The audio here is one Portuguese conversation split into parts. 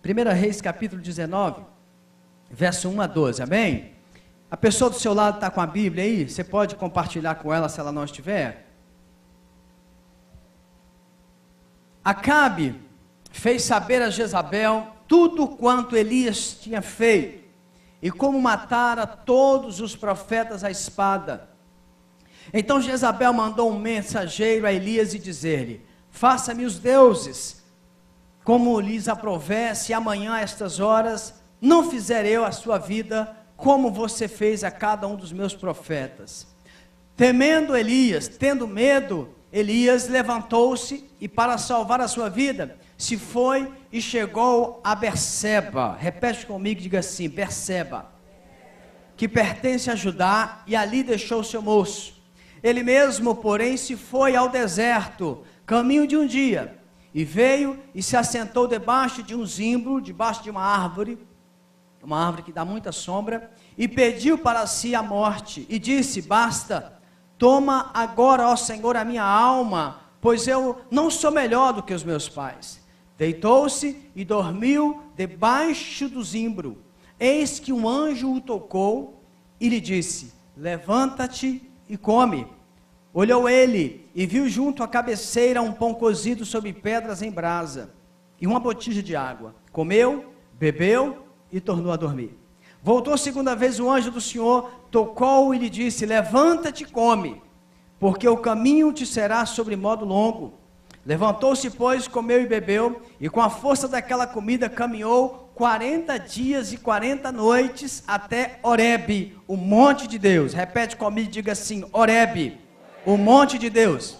1 Reis capítulo 19, verso 1 a 12, amém? A pessoa do seu lado está com a Bíblia aí? Você pode compartilhar com ela se ela não estiver? Acabe fez saber a Jezabel tudo quanto Elias tinha feito, e como matara todos os profetas à espada. Então Jezabel mandou um mensageiro a Elias e dizer-lhe: faça-me os deuses, como lhes aprouver, se amanhã a estas horas não fizer eu a sua vida, como você fez a cada um dos meus profetas. Temendo Elias, tendo medo, Elias levantou-se e, para salvar a sua vida, se foi e chegou a Berseba. Repete comigo, diga assim: Berseba, que pertence a Judá, e ali deixou seu moço. Ele mesmo, porém, se foi ao deserto, caminho de um dia, e veio e se assentou debaixo de um zimbro, debaixo de uma árvore que dá muita sombra, e pediu para si a morte, e disse: basta, toma agora, ó Senhor, a minha alma, pois eu não sou melhor do que os meus pais. Deitou-se e dormiu debaixo do zimbro. Eis que um anjo o tocou e lhe disse: levanta-te e come. Olhou ele e viu junto à cabeceira um pão cozido sobre pedras em brasa e uma botija de água. Comeu, bebeu e tornou a dormir. Voltou segunda vez o anjo do Senhor, tocou e lhe disse: levanta-te e come, porque o caminho te será sobre modo longo. Levantou-se, pois, comeu e bebeu, e com a força daquela comida caminhou 40 dias e 40 noites até Horebe, o monte de Deus. Repete comigo, diga assim: Horebe, o monte de Deus.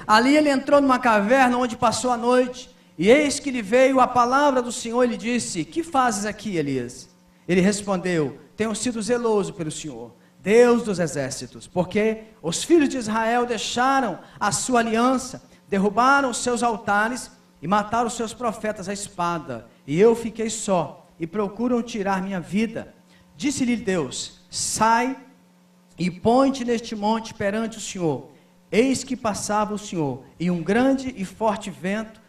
Ali ele entrou numa caverna onde passou a noite, e eis que lhe veio a palavra do Senhor e lhe disse: que fazes aqui, Elias? Ele respondeu: tenho sido zeloso pelo Senhor, Deus dos exércitos, porque os filhos de Israel deixaram a sua aliança, derrubaram os seus altares e mataram os seus profetas à espada, e eu fiquei só, e procuram tirar minha vida. Disse-lhe Deus: sai e põe-te neste monte perante o Senhor. Eis que passava o Senhor, e um grande e forte vento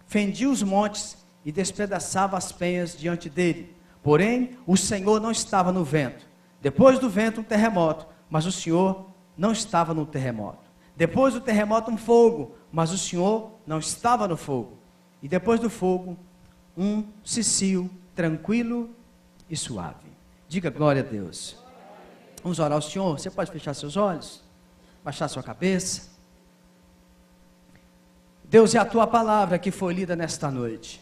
fendia os montes e despedaçava as penhas diante dele. Porém, o Senhor não estava no vento. Depois do vento, um terremoto, mas o Senhor não estava no terremoto. Depois do terremoto, um fogo, mas o Senhor não estava no fogo. E depois do fogo, um cicio tranquilo e suave. Diga glória a Deus. Vamos orar ao Senhor. Você pode fechar seus olhos, baixar sua cabeça. Deus, é a tua palavra que foi lida nesta noite.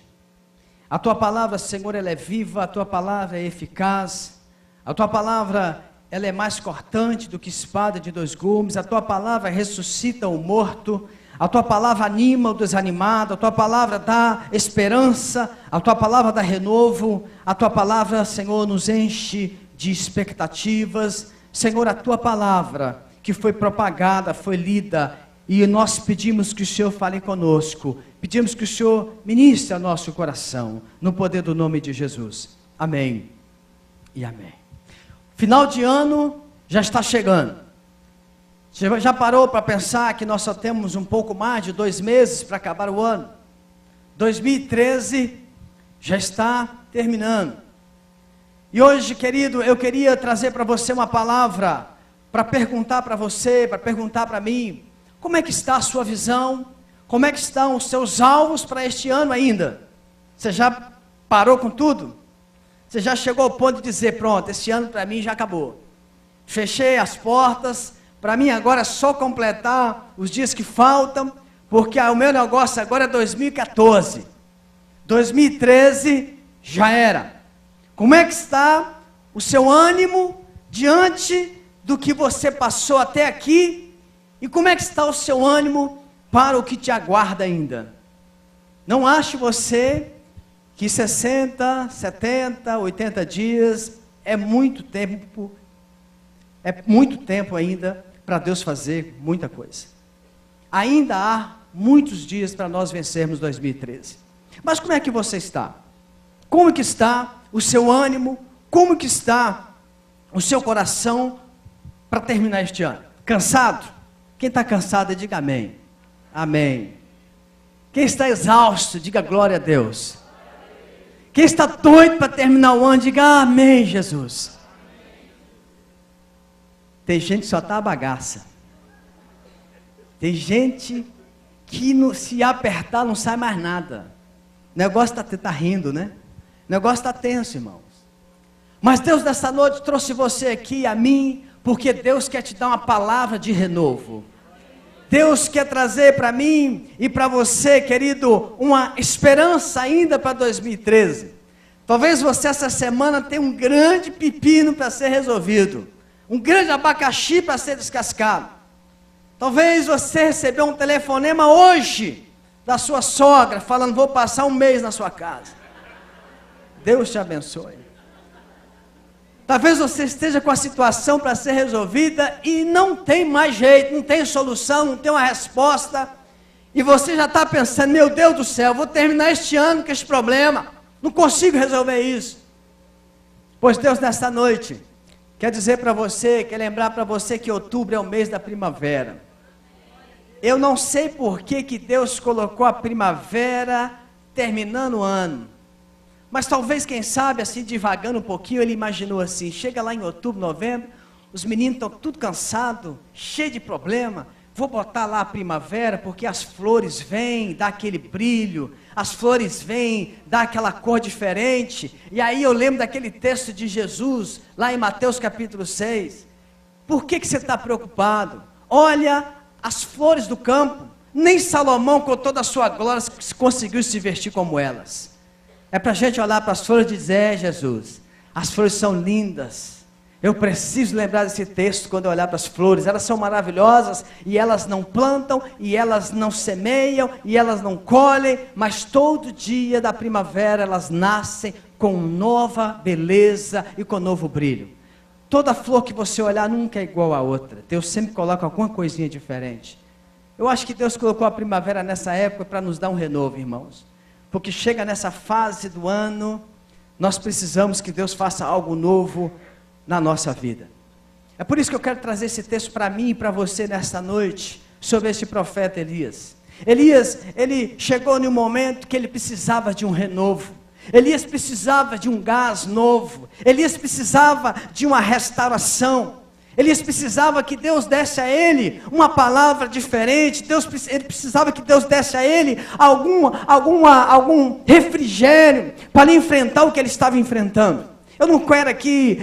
A tua palavra, Senhor, ela é viva, a tua palavra é eficaz, a tua palavra, ela é mais cortante do que espada de dois gumes, a tua palavra ressuscita o morto, a tua palavra anima o desanimado, a tua palavra dá esperança, a tua palavra dá renovo, a tua palavra, Senhor, nos enche de expectativas. Senhor, a tua palavra que foi propagada, foi lida, e nós pedimos que o Senhor fale conosco, pedimos que o Senhor ministre ao nosso coração, no poder do nome de Jesus. Amém e amém. Final de ano já está chegando. Você já parou para pensar que nós só temos um pouco mais de 2 meses para acabar o ano? 2013 já está terminando. E hoje, querido, eu queria trazer para você uma palavra, para perguntar para você, para perguntar para mim: como é que está a sua visão? Como é que estão os seus alvos para este ano ainda? Você já parou com tudo? Você já chegou ao ponto de dizer: pronto, esse ano para mim já acabou. Fechei as portas, para mim agora é só completar os dias que faltam, porque o meu negócio agora é 2014. 2013 já era. Como é que está o seu ânimo diante do que você passou até aqui? E como é que está o seu ânimo para o que te aguarda ainda? Não ache você que 60, 70, 80 dias é muito tempo ainda para Deus fazer muita coisa. Ainda há muitos dias para nós vencermos 2013. Mas como é que você está? Como que está o seu ânimo? Como que está o seu coração para terminar este ano? Cansado? Quem está cansado, diga amém. Amém. Quem está exausto, diga glória a Deus. Quem está doido para terminar o ano, diga amém, Jesus. Tem gente que só está a bagaça. Tem gente que se apertar não sai mais nada. O negócio está rindo, né? O negócio está tenso, irmãos. Mas Deus nessa noite trouxe você aqui, a mim, porque Deus quer te dar uma palavra de renovo. Deus quer trazer para mim e para você, querido, uma esperança ainda para 2013. Talvez você essa semana tenha um grande pepino para ser resolvido. Um grande abacaxi para ser descascado. Talvez você recebeu um telefonema hoje da sua sogra, falando, vou passar um mês na sua casa. Deus te abençoe. Talvez você esteja com a situação para ser resolvida e não tem mais jeito, não tem solução, não tem uma resposta. E você já está pensando, meu Deus do céu, vou terminar este ano com este problema. Não consigo resolver isso. Pois Deus nessa noite quer dizer para você, quer lembrar para você que outubro é o mês da primavera. Eu não sei por que Deus colocou a primavera terminando o ano. Mas talvez, quem sabe, assim, divagando um pouquinho, ele imaginou assim, chega lá em outubro, novembro, os meninos estão tudo cansados, cheios de problema, vou botar lá a primavera, porque as flores vêm, dá aquele brilho, as flores vêm, dá aquela cor diferente. E aí eu lembro daquele texto de Jesus, lá em Mateus capítulo 6. Por que você está preocupado? Olha as flores do campo, nem Salomão com toda a sua glória conseguiu se vestir como elas. É para a gente olhar para as flores e dizer, Jesus, as flores são lindas, eu preciso lembrar desse texto quando eu olhar para as flores, elas são maravilhosas, e elas não plantam, e elas não semeiam, e elas não colhem, mas todo dia da primavera elas nascem com nova beleza e com novo brilho. Toda flor que você olhar nunca é igual a outra. Deus sempre coloca alguma coisinha diferente. Eu acho que Deus colocou a primavera nessa época para nos dar um renovo, irmãos. Porque chega nessa fase do ano, nós precisamos que Deus faça algo novo na nossa vida. É por isso que eu quero trazer esse texto para mim e para você nesta noite, sobre este profeta Elias. Elias, ele chegou em um momento que ele precisava de um renovo. Elias precisava de um gás novo. Elias precisava de uma restauração. Elias precisava que Deus desse a ele uma palavra diferente. Ele precisava que Deus desse a ele algum refrigério para enfrentar o que ele estava enfrentando. Eu não quero aqui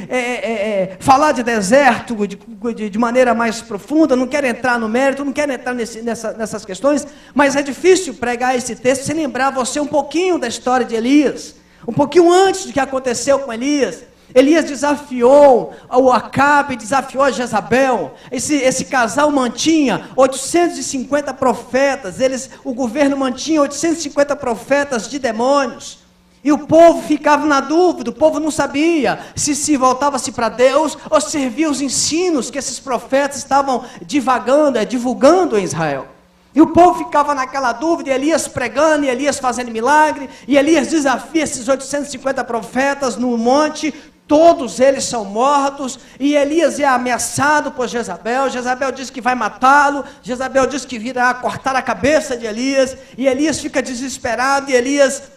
falar de deserto de maneira mais profunda, não quero entrar no mérito, não quero entrar nessas questões, mas é difícil pregar esse texto sem lembrar você um pouquinho da história de Elias, um pouquinho antes do que aconteceu com Elias. Elias desafiou o Acabe, desafiou a Jezabel. Esse casal mantinha 850 profetas, o governo mantinha 850 profetas de demônios. E o povo ficava na dúvida, o povo não sabia se voltava-se para Deus ou servia os ensinos que esses profetas estavam divulgando em Israel. E o povo ficava naquela dúvida, e Elias pregando, e Elias fazendo milagre, e Elias desafia esses 850 profetas no monte, todos eles são mortos, e Elias é ameaçado por Jezabel. Jezabel diz que vai matá-lo, Jezabel diz que virá cortar a cabeça de Elias, e Elias fica desesperado, e Elias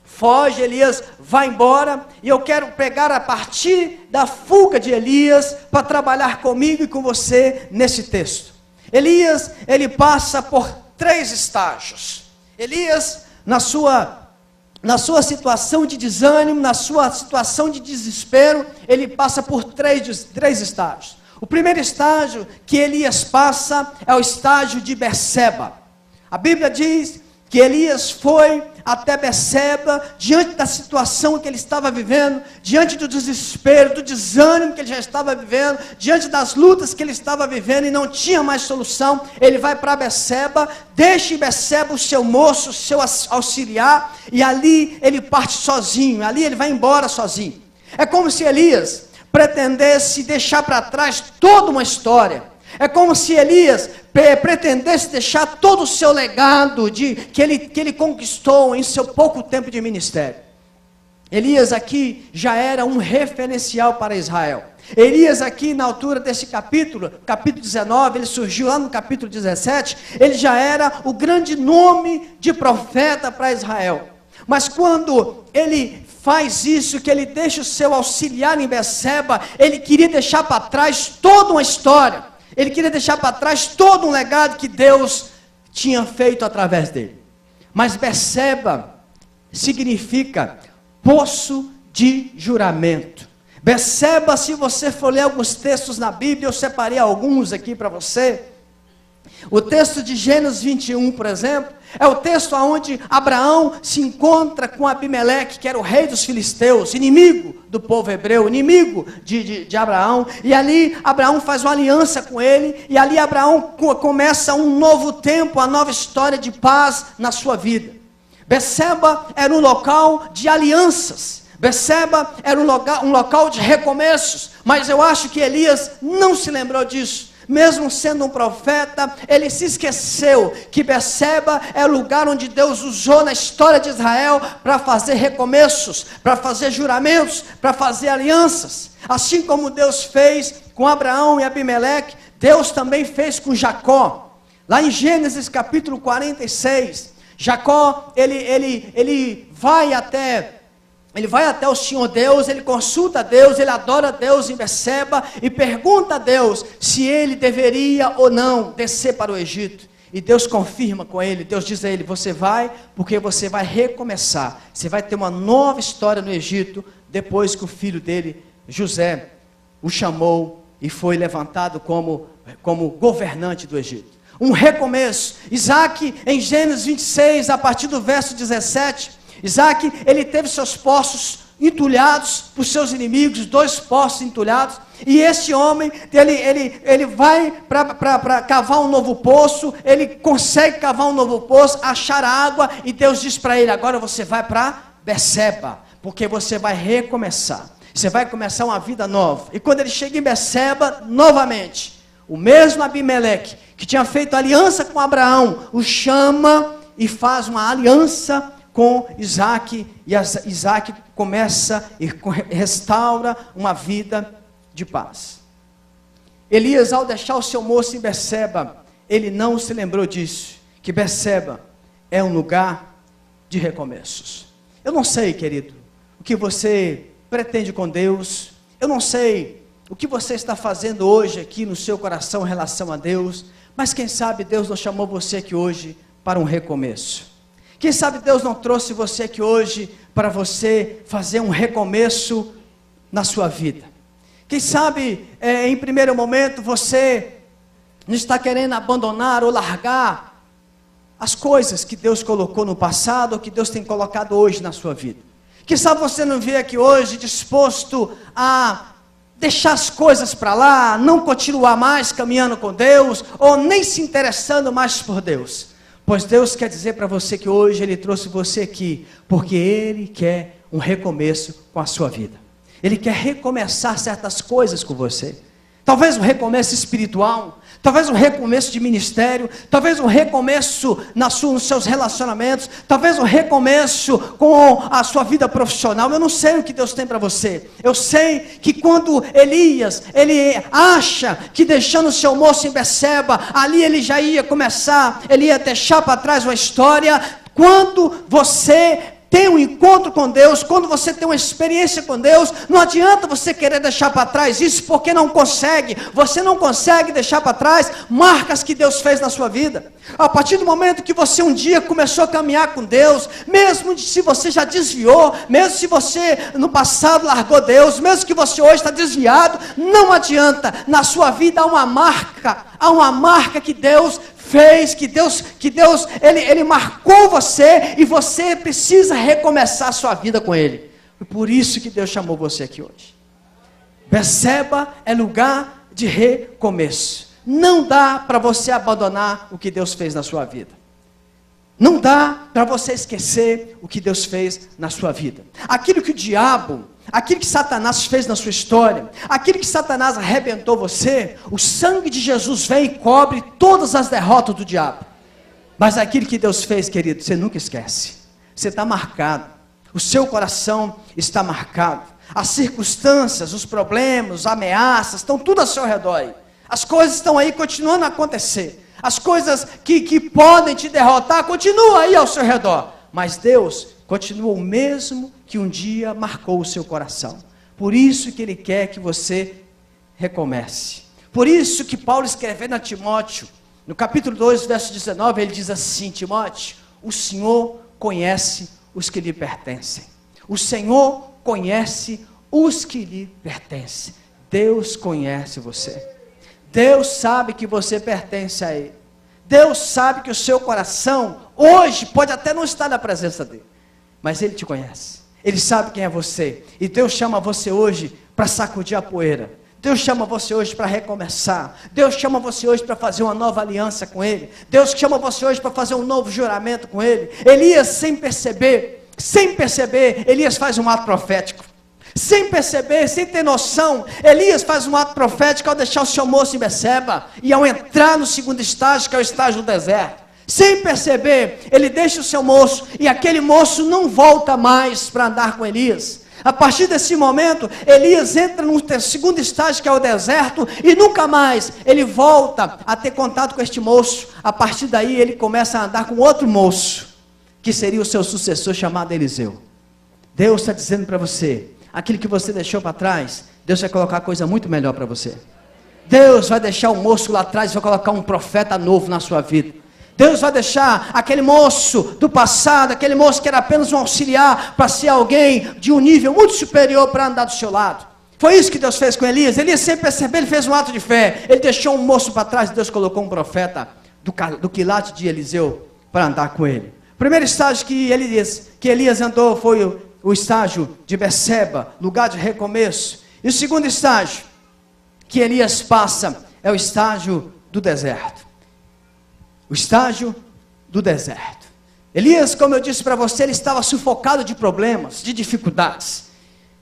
foge, Elias vai embora, e eu quero pegar a partir da fuga de Elias, para trabalhar comigo e com você nesse texto. Elias, ele passa por 3 estágios. Elias, na sua situação de desânimo, na sua situação de desespero, ele passa por 3 estágios. O primeiro estágio que Elias passa é o estágio de Berseba. A Bíblia diz que Elias foi até Berseba, diante da situação que ele estava vivendo, diante do desespero, do desânimo que ele já estava vivendo, diante das lutas que ele estava vivendo e não tinha mais solução. Ele vai para Berseba, deixa em Berseba o seu moço, o seu auxiliar, e ali ele parte sozinho, ali ele vai embora sozinho. É como se Elias pretendesse deixar para trás toda uma história. É como se Elias pretendesse deixar todo o seu legado que ele conquistou em seu pouco tempo de ministério. Elias aqui já era um referencial para Israel. Elias aqui na altura desse capítulo 19, ele surgiu lá no capítulo 17, ele já era o grande nome de profeta para Israel. Mas quando ele faz isso, que ele deixa o seu auxiliar em Betseba, ele queria deixar para trás toda uma história, ele queria deixar para trás todo um legado que Deus tinha feito através dele. Mas Betseba significa poço de juramento. Betseba, se você for ler alguns textos na Bíblia, eu separei alguns aqui para você. O texto de Gênesis 21, por exemplo, é o texto onde Abraão se encontra com Abimeleque, que era o rei dos filisteus, inimigo do povo hebreu, inimigo de Abraão, e ali Abraão faz uma aliança com ele, e ali Abraão começa um novo tempo, uma nova história de paz na sua vida. Betseba era um local de alianças, Betseba era um local de recomeços, mas eu acho que Elias não se lembrou disso. Mesmo sendo um profeta, ele se esqueceu que Betseba é o lugar onde Deus usou na história de Israel para fazer recomeços, para fazer juramentos, para fazer alianças. Assim como Deus fez com Abraão e Abimeleque, Deus também fez com Jacó. Lá em Gênesis capítulo 46, Jacó, ele vai até o Senhor Deus, ele consulta a Deus, ele adora a Deus em Betseba e pergunta a Deus se ele deveria ou não descer para o Egito. E Deus confirma com ele, Deus diz a ele, você vai, porque você vai recomeçar, você vai ter uma nova história no Egito, depois que o filho dele, José, o chamou e foi levantado como governante do Egito. Um recomeço. Isaac, em Gênesis 26, a partir do verso 17, Isaac, ele teve seus poços entulhados por seus inimigos, 2 poços entulhados, e esse homem, ele vai para cavar um novo poço, ele consegue cavar um novo poço, achar água, e Deus diz para ele, agora você vai para Betseba, porque você vai recomeçar, você vai começar uma vida nova. E quando ele chega em Betseba, novamente, o mesmo Abimeleque, que tinha feito aliança com Abraão, o chama e faz uma aliança com Isaac, e Isaac começa e restaura uma vida de paz. Elias, ao deixar o seu moço em Betseba, ele não se lembrou disso, que Betseba é um lugar de recomeços. Eu não sei, querido, o que você pretende com Deus, eu não sei o que você está fazendo hoje aqui no seu coração em relação a Deus, mas quem sabe Deus não chamou você aqui hoje para um recomeço. Quem sabe Deus não trouxe você aqui hoje para você fazer um recomeço na sua vida. Quem sabe, em primeiro momento, você não está querendo abandonar ou largar as coisas que Deus colocou no passado, ou que Deus tem colocado hoje na sua vida. Quem sabe você não veio aqui hoje disposto a deixar as coisas para lá, não continuar mais caminhando com Deus, ou nem se interessando mais por Deus. Pois Deus quer dizer para você que hoje Ele trouxe você aqui, porque Ele quer um recomeço com a sua vida. Ele quer recomeçar certas coisas com você. Talvez um recomeço espiritual, talvez um recomeço de ministério, talvez um recomeço nos seus relacionamentos, talvez um recomeço com a sua vida profissional. Eu não sei o que Deus tem para você. Eu sei que quando Elias, ele acha que deixando o seu moço em Betseba, ali ele já ia começar, ele ia deixar para trás uma história. Quando você tem um encontro com Deus, quando você tem uma experiência com Deus, não adianta você querer deixar para trás isso, porque você não consegue deixar para trás marcas que Deus fez na sua vida. A partir do momento que você um dia começou a caminhar com Deus, mesmo se você já desviou, mesmo se você no passado largou Deus, mesmo que você hoje está desviado, não adianta, na sua vida há uma marca que Deus fez, que Deus ele marcou você, e você precisa recomeçar a sua vida com Ele. E por isso que Deus chamou você aqui hoje. Betseba é lugar de recomeço. Não dá para você abandonar o que Deus fez na sua vida. Não dá para você esquecer o que Deus fez na sua vida. Aquilo que Satanás fez na sua história, aquilo que Satanás arrebentou você, o sangue de Jesus vem e cobre todas as derrotas do diabo. Mas aquilo que Deus fez, querido, você nunca esquece. Você está marcado, o seu coração está marcado. As circunstâncias, os problemas, as ameaças, estão tudo ao seu redor aí. As coisas estão aí continuando a acontecer. As coisas que podem te derrotar, continuam aí ao seu redor. Mas Deus continua o mesmo que um dia marcou o seu coração. Por isso que Ele quer que você recomece. Por isso que Paulo escrevendo a Timóteo, no capítulo 2, verso 19, ele diz assim: Timóteo, o Senhor conhece os que lhe pertencem. O Senhor conhece os que lhe pertencem. Deus conhece você. Deus sabe que você pertence a Ele. Deus sabe que o seu coração, hoje, pode até não estar na presença dEle, mas Ele te conhece. Ele sabe quem é você. E Deus chama você hoje para sacudir a poeira. Deus chama você hoje para recomeçar. Deus chama você hoje para fazer uma nova aliança com Ele. Deus chama você hoje para fazer um novo juramento com Ele. Elias, sem perceber, Elias faz um ato profético. Sem perceber, sem ter noção, Elias faz um ato profético ao deixar o seu moço em Beceba e ao entrar no segundo estágio, que é o estágio do deserto. Sem perceber, ele deixa o seu moço e aquele moço não volta mais para andar com Elias. A partir desse momento, Elias entra no segundo estágio, que é o deserto, e nunca mais ele volta a ter contato com este moço. A partir daí, ele começa a andar com outro moço, que seria o seu sucessor, chamado Eliseu. Deus está dizendo para você, aquilo que você deixou para trás, Deus vai colocar coisa muito melhor para você. Deus vai deixar o moço lá atrás e vai colocar um profeta novo na sua vida. Deus vai deixar aquele moço do passado, aquele moço que era apenas um auxiliar, para ser alguém de um nível muito superior para andar do seu lado. Foi isso que Deus fez com Elias. Elias, sem perceber, ele fez um ato de fé. Ele deixou um moço para trás e Deus colocou um profeta do quilate de Eliseu para andar com ele. O primeiro estágio que Elias andou foi o estágio de Beceba, lugar de recomeço. E o segundo estágio que Elias passa é o estágio do deserto. O estágio do deserto. Elias, como eu disse para você, ele estava sufocado de problemas, de dificuldades.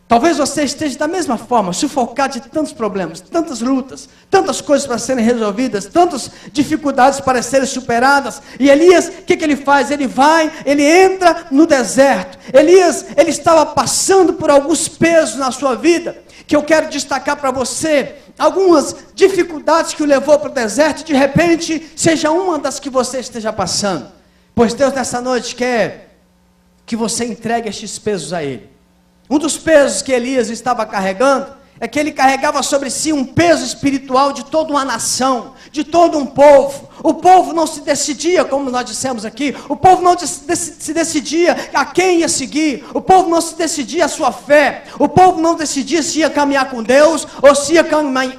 Talvez você esteja da mesma forma, sufocado de tantos problemas, tantas lutas, tantas coisas para serem resolvidas, tantas dificuldades para serem superadas. E Elias, o que ele faz? Ele entra no deserto. Elias, ele estava passando por alguns pesos na sua vida, que eu quero destacar para você. Algumas dificuldades que o levou para o deserto, de repente, seja uma das que você esteja passando. Pois Deus nessa noite quer que você entregue estes pesos a Ele. Um dos pesos que Elias estava carregando, é que ele carregava sobre si um peso espiritual de toda uma nação, de todo um povo. O povo não se decidia, como nós dissemos aqui, o povo não se decidia a quem ia seguir, o povo não se decidia a sua fé, o povo não decidia se ia caminhar com Deus, ou se ia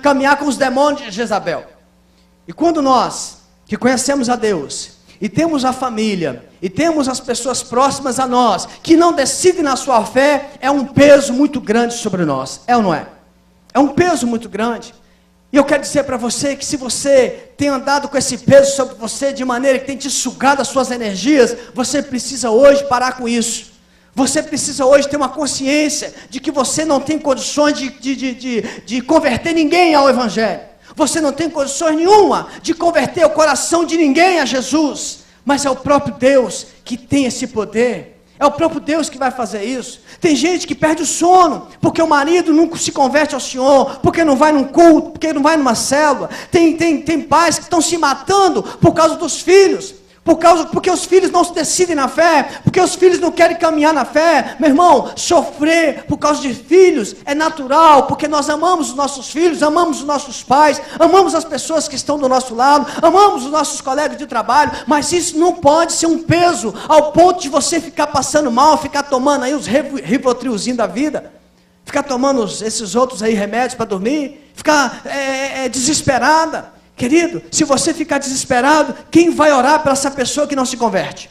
caminhar com os demônios de Jezabel. E quando nós, que conhecemos a Deus, e temos a família, e temos as pessoas próximas a nós, que não decidem na sua fé, é um peso muito grande sobre nós, é ou não é? É um peso muito grande. E eu quero dizer para você que se você tem andado com esse peso sobre você de maneira que tem te sugado as suas energias, você precisa hoje parar com isso. Você precisa hoje ter uma consciência de que você não tem condições de converter ninguém ao Evangelho. Você não tem condições nenhuma de converter o coração de ninguém a Jesus. Mas é o próprio Deus que tem esse poder. É o próprio Deus que vai fazer isso. Tem gente que perde o sono, porque o marido nunca se converte ao Senhor, porque não vai num culto, porque não vai numa célula. Tem pais que estão se matando por causa dos filhos, porque os filhos não se decidem na fé, porque os filhos não querem caminhar na fé. Meu irmão, sofrer por causa de filhos é natural, porque nós amamos os nossos filhos, amamos os nossos pais, amamos as pessoas que estão do nosso lado, amamos os nossos colegas de trabalho, mas isso não pode ser um peso ao ponto de você ficar passando mal, ficar tomando aí os Rivotrilzinhos da vida, ficar tomando esses outros aí remédios para dormir, ficar desesperada. Querido, se você ficar desesperado, quem vai orar para essa pessoa que não se converte?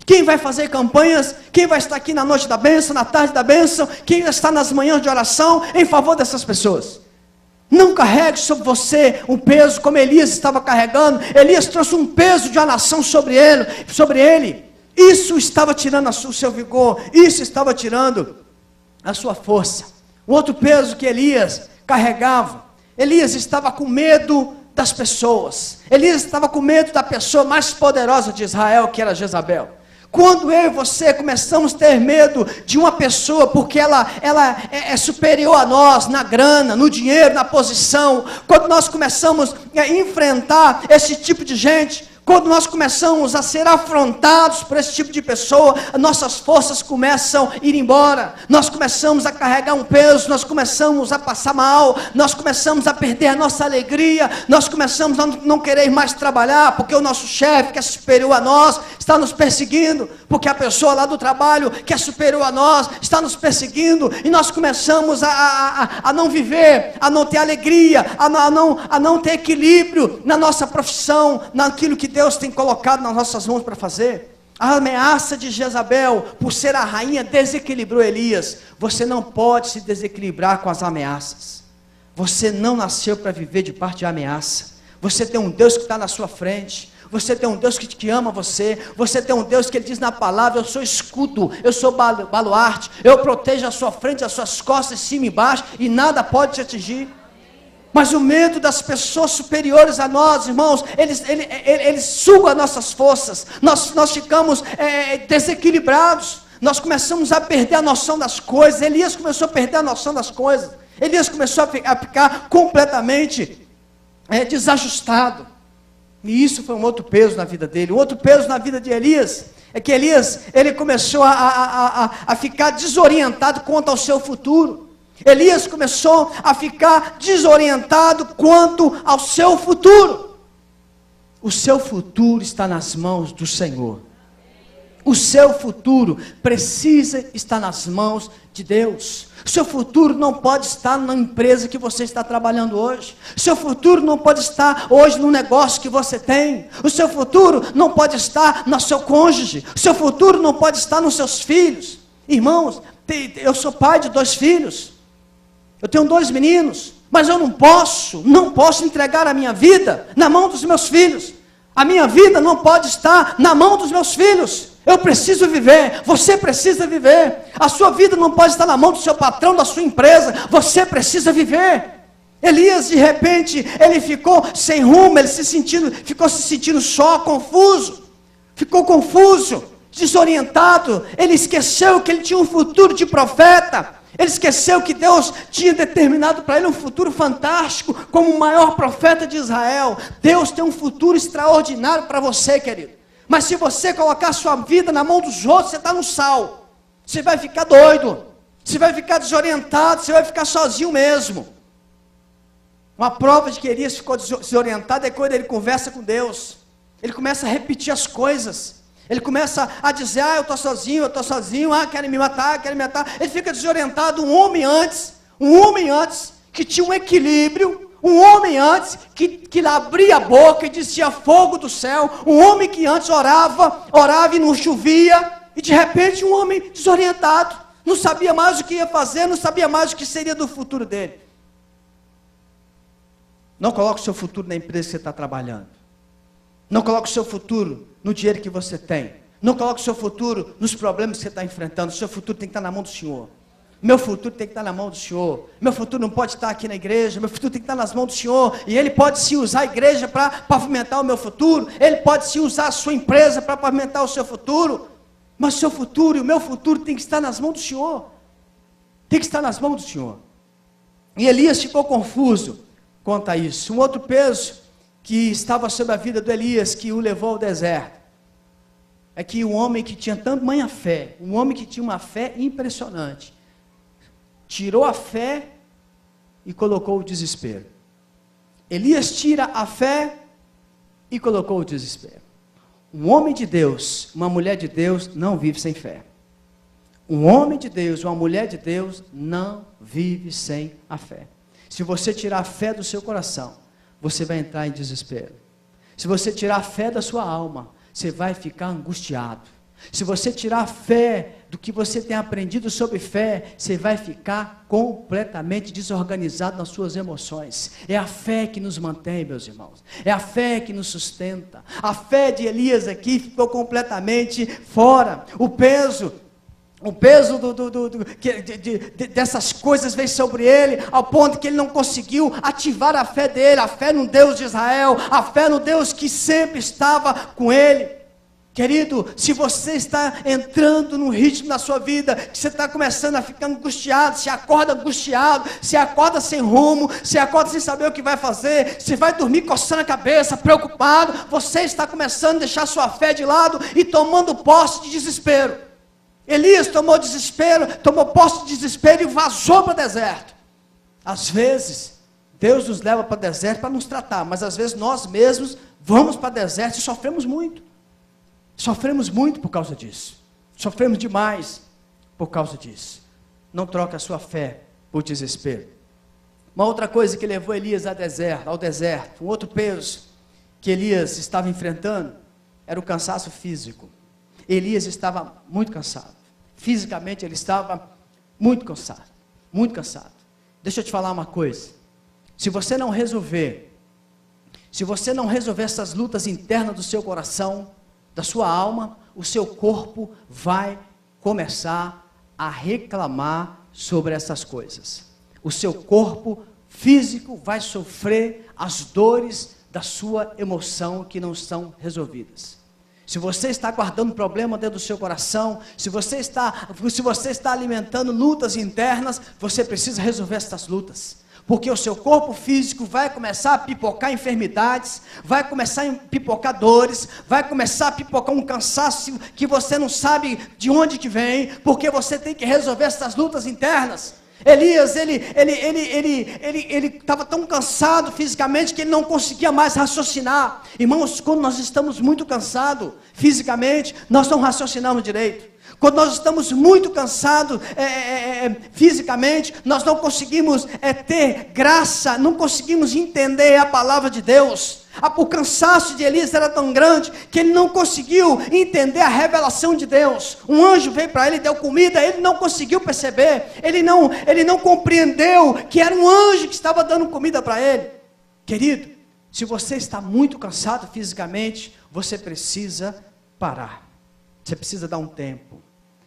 Quem vai fazer campanhas? Quem vai estar aqui na noite da bênção, na tarde da bênção? Quem está nas manhãs de oração em favor dessas pessoas? Não carregue sobre você um peso como Elias estava carregando. Elias trouxe um peso de uma nação sobre ele. Isso estava tirando o seu vigor, isso estava tirando a sua força. O outro peso que Elias carregava, Elias estava com medo das pessoas. Elias estava com medo da pessoa mais poderosa de Israel, que era Jezabel. Quando eu e você começamos a ter medo de uma pessoa, porque ela é superior a nós, na grana, no dinheiro, na posição, quando nós começamos a enfrentar esse tipo de gente, Quando nós começamos a ser afrontados por esse tipo de pessoa, nossas forças começam a ir embora, nós começamos a carregar um peso, nós começamos a passar mal, nós começamos a perder a nossa alegria, nós começamos a não querer mais trabalhar, porque o nosso chefe, que é superior a nós, está nos perseguindo, porque a pessoa lá do trabalho, que é superior a nós, está nos perseguindo, e nós começamos a não viver, a não ter alegria, a não ter equilíbrio na nossa profissão, naquilo que Deus tem colocado nas nossas mãos para fazer. A ameaça de Jezabel, por ser a rainha, desequilibrou Elias. Você não pode se desequilibrar com as ameaças. Você não nasceu para viver de parte de ameaça. Você tem um Deus que está na sua frente. Você tem um Deus que ama você. Você tem um Deus que Ele diz na palavra: eu sou escudo, eu sou baluarte, eu protejo a sua frente, as suas costas, cima e baixo, e nada pode te atingir. Mas o medo das pessoas superiores a nós, irmãos, eles sugam as nossas forças, nós ficamos desequilibrados, nós começamos a perder a noção das coisas. Elias começou a perder a noção das coisas, Elias começou a ficar completamente desajustado, e isso foi um outro peso na vida dele. Um outro peso na vida de Elias, é que Elias, ele começou a ficar desorientado quanto ao seu futuro. Elias começou a ficar desorientado quanto ao seu futuro. O seu futuro está nas mãos do Senhor. O seu futuro precisa estar nas mãos de Deus. O seu futuro não pode estar na empresa que você está trabalhando hoje. O seu futuro não pode estar hoje no negócio que você tem. O seu futuro não pode estar no seu cônjuge. O seu futuro não pode estar nos seus filhos. Irmãos, eu sou pai de 2 filhos. Eu tenho 2 meninos, mas eu não posso entregar a minha vida na mão dos meus filhos. A minha vida não pode estar na mão dos meus filhos. Eu preciso viver, você precisa viver. A sua vida não pode estar na mão do seu patrão, da sua empresa. Você precisa viver. Elias, de repente, ele ficou sem rumo, ficou se sentindo só, confuso. Ficou confuso, desorientado. Ele esqueceu que ele tinha um futuro de profeta. Ele esqueceu que Deus tinha determinado para ele um futuro fantástico, como o maior profeta de Israel. Deus tem um futuro extraordinário para você, querido. Mas se você colocar a sua vida na mão dos outros, você está no sal. Você vai ficar doido, você vai ficar desorientado, você vai ficar sozinho mesmo. Uma prova de que Elias ficou desorientado é quando ele conversa com Deus. Ele começa a repetir as coisas. Ele começa a dizer: eu estou sozinho, querem me matar. Ele fica desorientado. Um homem antes, que tinha um equilíbrio, um homem antes, que abria a boca e dizia fogo do céu, um homem que antes orava e não chovia, e de repente um homem desorientado, não sabia mais o que ia fazer, não sabia mais o que seria do futuro dele. Não coloque o seu futuro na empresa que você está trabalhando. Não coloque o seu futuro no dinheiro que você tem. Não coloque o seu futuro nos problemas que você está enfrentando. O seu futuro tem que estar na mão do Senhor. Meu futuro tem que estar na mão do Senhor. Meu futuro não pode estar aqui na igreja. Meu futuro tem que estar nas mãos do Senhor. E Ele pode sim usar a igreja para pavimentar o meu futuro. Ele pode sim usar a sua empresa para pavimentar o seu futuro. Mas o seu futuro e o meu futuro tem que estar nas mãos do Senhor. Tem que estar nas mãos do Senhor. E Elias ficou confuso quanto a isso. Um outro peso que estava sobre a vida de Elias, que o levou ao deserto, é que um homem que tinha tamanha fé, um homem que tinha uma fé impressionante, tirou a fé e colocou o desespero. Elias tira a fé e colocou o desespero. Um homem de Deus, uma mulher de Deus não vive sem fé. Um homem de Deus, uma mulher de Deus não vive sem a fé. Se você tirar a fé do seu coração, você vai entrar em desespero. Se você tirar a fé da sua alma, você vai ficar angustiado. Se você tirar a fé do que você tem aprendido sobre fé, você vai ficar completamente desorganizado nas suas emoções. É a fé que nos mantém, meus irmãos. É a fé que nos sustenta. A fé de Elias aqui ficou completamente fora. O peso dessas coisas veio sobre ele, ao ponto que ele não conseguiu ativar a fé dele, a fé no Deus de Israel, a fé no Deus que sempre estava com ele. Querido, se você está entrando num ritmo na sua vida, que você está começando a ficar angustiado, se acorda angustiado, se acorda sem rumo, se acorda sem saber o que vai fazer, se vai dormir coçando a cabeça, preocupado, você está começando a deixar sua fé de lado e tomando posse de desespero. Elias tomou posse de desespero e vazou para o deserto. Às vezes, Deus nos leva para o deserto para nos tratar, mas às vezes nós mesmos vamos para o deserto e sofremos muito. Sofremos muito por causa disso. Sofremos demais por causa disso. Não troque a sua fé por desespero. Uma outra coisa que levou Elias ao deserto, um outro peso que Elias estava enfrentando, era o cansaço físico. Elias estava muito cansado. Fisicamente ele estava muito cansado. Muito cansado. Deixa eu te falar uma coisa. Se você não resolver essas lutas internas do seu coração, da sua alma, o seu corpo vai começar a reclamar sobre essas coisas. O seu corpo físico vai sofrer as dores da sua emoção que não são resolvidas. Se você está guardando problema dentro do seu coração, se você está alimentando lutas internas, você precisa resolver essas lutas. Porque o seu corpo físico vai começar a pipocar enfermidades, vai começar a pipocar dores, vai começar a pipocar um cansaço que você não sabe de onde que vem, porque você tem que resolver essas lutas internas. Elias, ele estava tão cansado fisicamente que ele não conseguia mais raciocinar. Irmãos, quando nós estamos muito cansados fisicamente, nós não raciocinamos direito. Quando nós estamos muito cansados fisicamente, nós não conseguimos ter graça, não conseguimos entender a palavra de Deus. O cansaço de Elias era tão grande que ele não conseguiu entender a revelação de Deus. Um anjo veio para ele e deu comida, ele não conseguiu perceber, ele não compreendeu que era um anjo que estava dando comida para ele. Querido, se você está muito cansado fisicamente, você precisa parar, você precisa dar um tempo.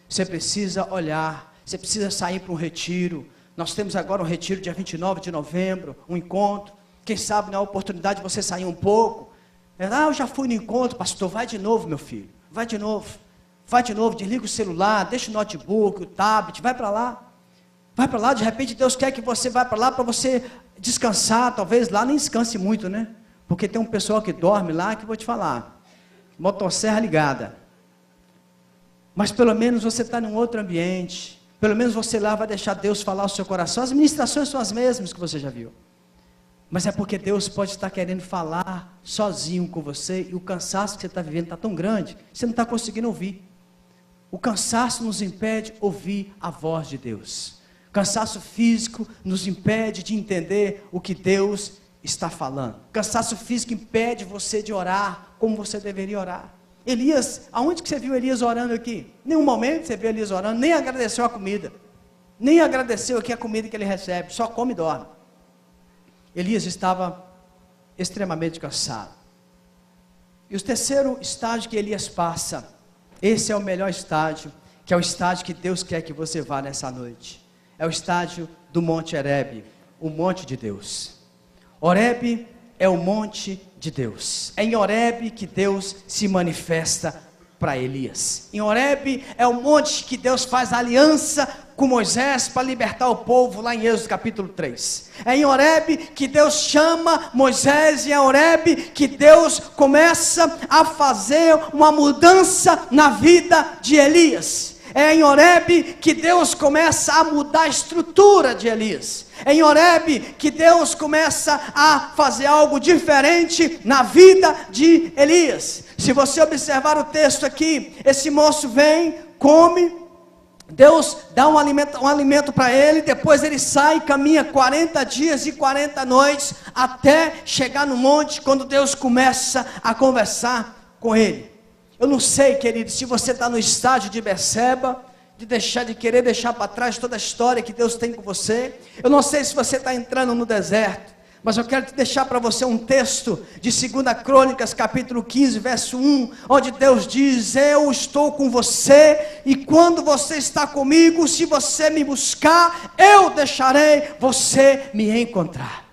Você precisa olhar, você precisa sair para um retiro. Nós temos agora um retiro dia 29 de novembro, um encontro. Quem sabe na oportunidade de você sair um pouco. Eu já fui no encontro, pastor, vai de novo, meu filho. Vai de novo, desliga o celular, deixa o notebook, o tablet, vai para lá. Vai para lá, de repente Deus quer que você vá para lá para você descansar. Talvez lá nem descanse muito, né? Porque tem um pessoal que dorme lá que eu vou te falar. Motosserra ligada. Mas pelo menos você está num outro ambiente. Pelo menos você lá vai deixar Deus falar ao seu coração. As ministrações são as mesmas que você já viu. Mas é porque Deus pode estar querendo falar sozinho com você. E o cansaço que você está vivendo está tão grande, você não está conseguindo ouvir. O cansaço nos impede de ouvir a voz de Deus. O cansaço físico nos impede de entender o que Deus está falando. O cansaço físico impede você de orar como você deveria orar. Elias, aonde que você viu Elias orando aqui? Nenhum momento você viu Elias orando, nem agradeceu a comida, nem agradeceu aqui a comida que ele recebe, só come e dorme. Elias estava extremamente cansado. E o terceiro estágio que Elias passa, esse é o melhor estágio, que é o estágio que Deus quer que você vá nessa noite. É o estágio do Monte Horebe, o monte de Deus. Horebe é o monte de Deus. É em Horebe que Deus se manifesta para Elias. Em Horebe é o monte que Deus faz aliança com Moisés para libertar o povo, lá em Êxodo capítulo 3. É em Horebe que Deus chama Moisés, e é em Horebe que Deus começa a fazer uma mudança na vida de Elias. É em Horebe que Deus começa a mudar a estrutura de Elias. É em Horebe que Deus começa a fazer algo diferente na vida de Elias. Se você observar o texto aqui, esse moço vem, come, Deus dá um alimento para ele, depois ele sai e caminha 40 dias e 40 noites, até chegar no monte, quando Deus começa a conversar com ele. Eu não sei, querido, se você está no estágio de Betseba, de querer deixar para trás toda a história que Deus tem com você. Eu não sei se você está entrando no deserto, mas eu quero te deixar para você um texto de 2 Crônicas, capítulo 15, verso 1, onde Deus diz: eu estou com você, e quando você está comigo, se você me buscar, eu deixarei você me encontrar.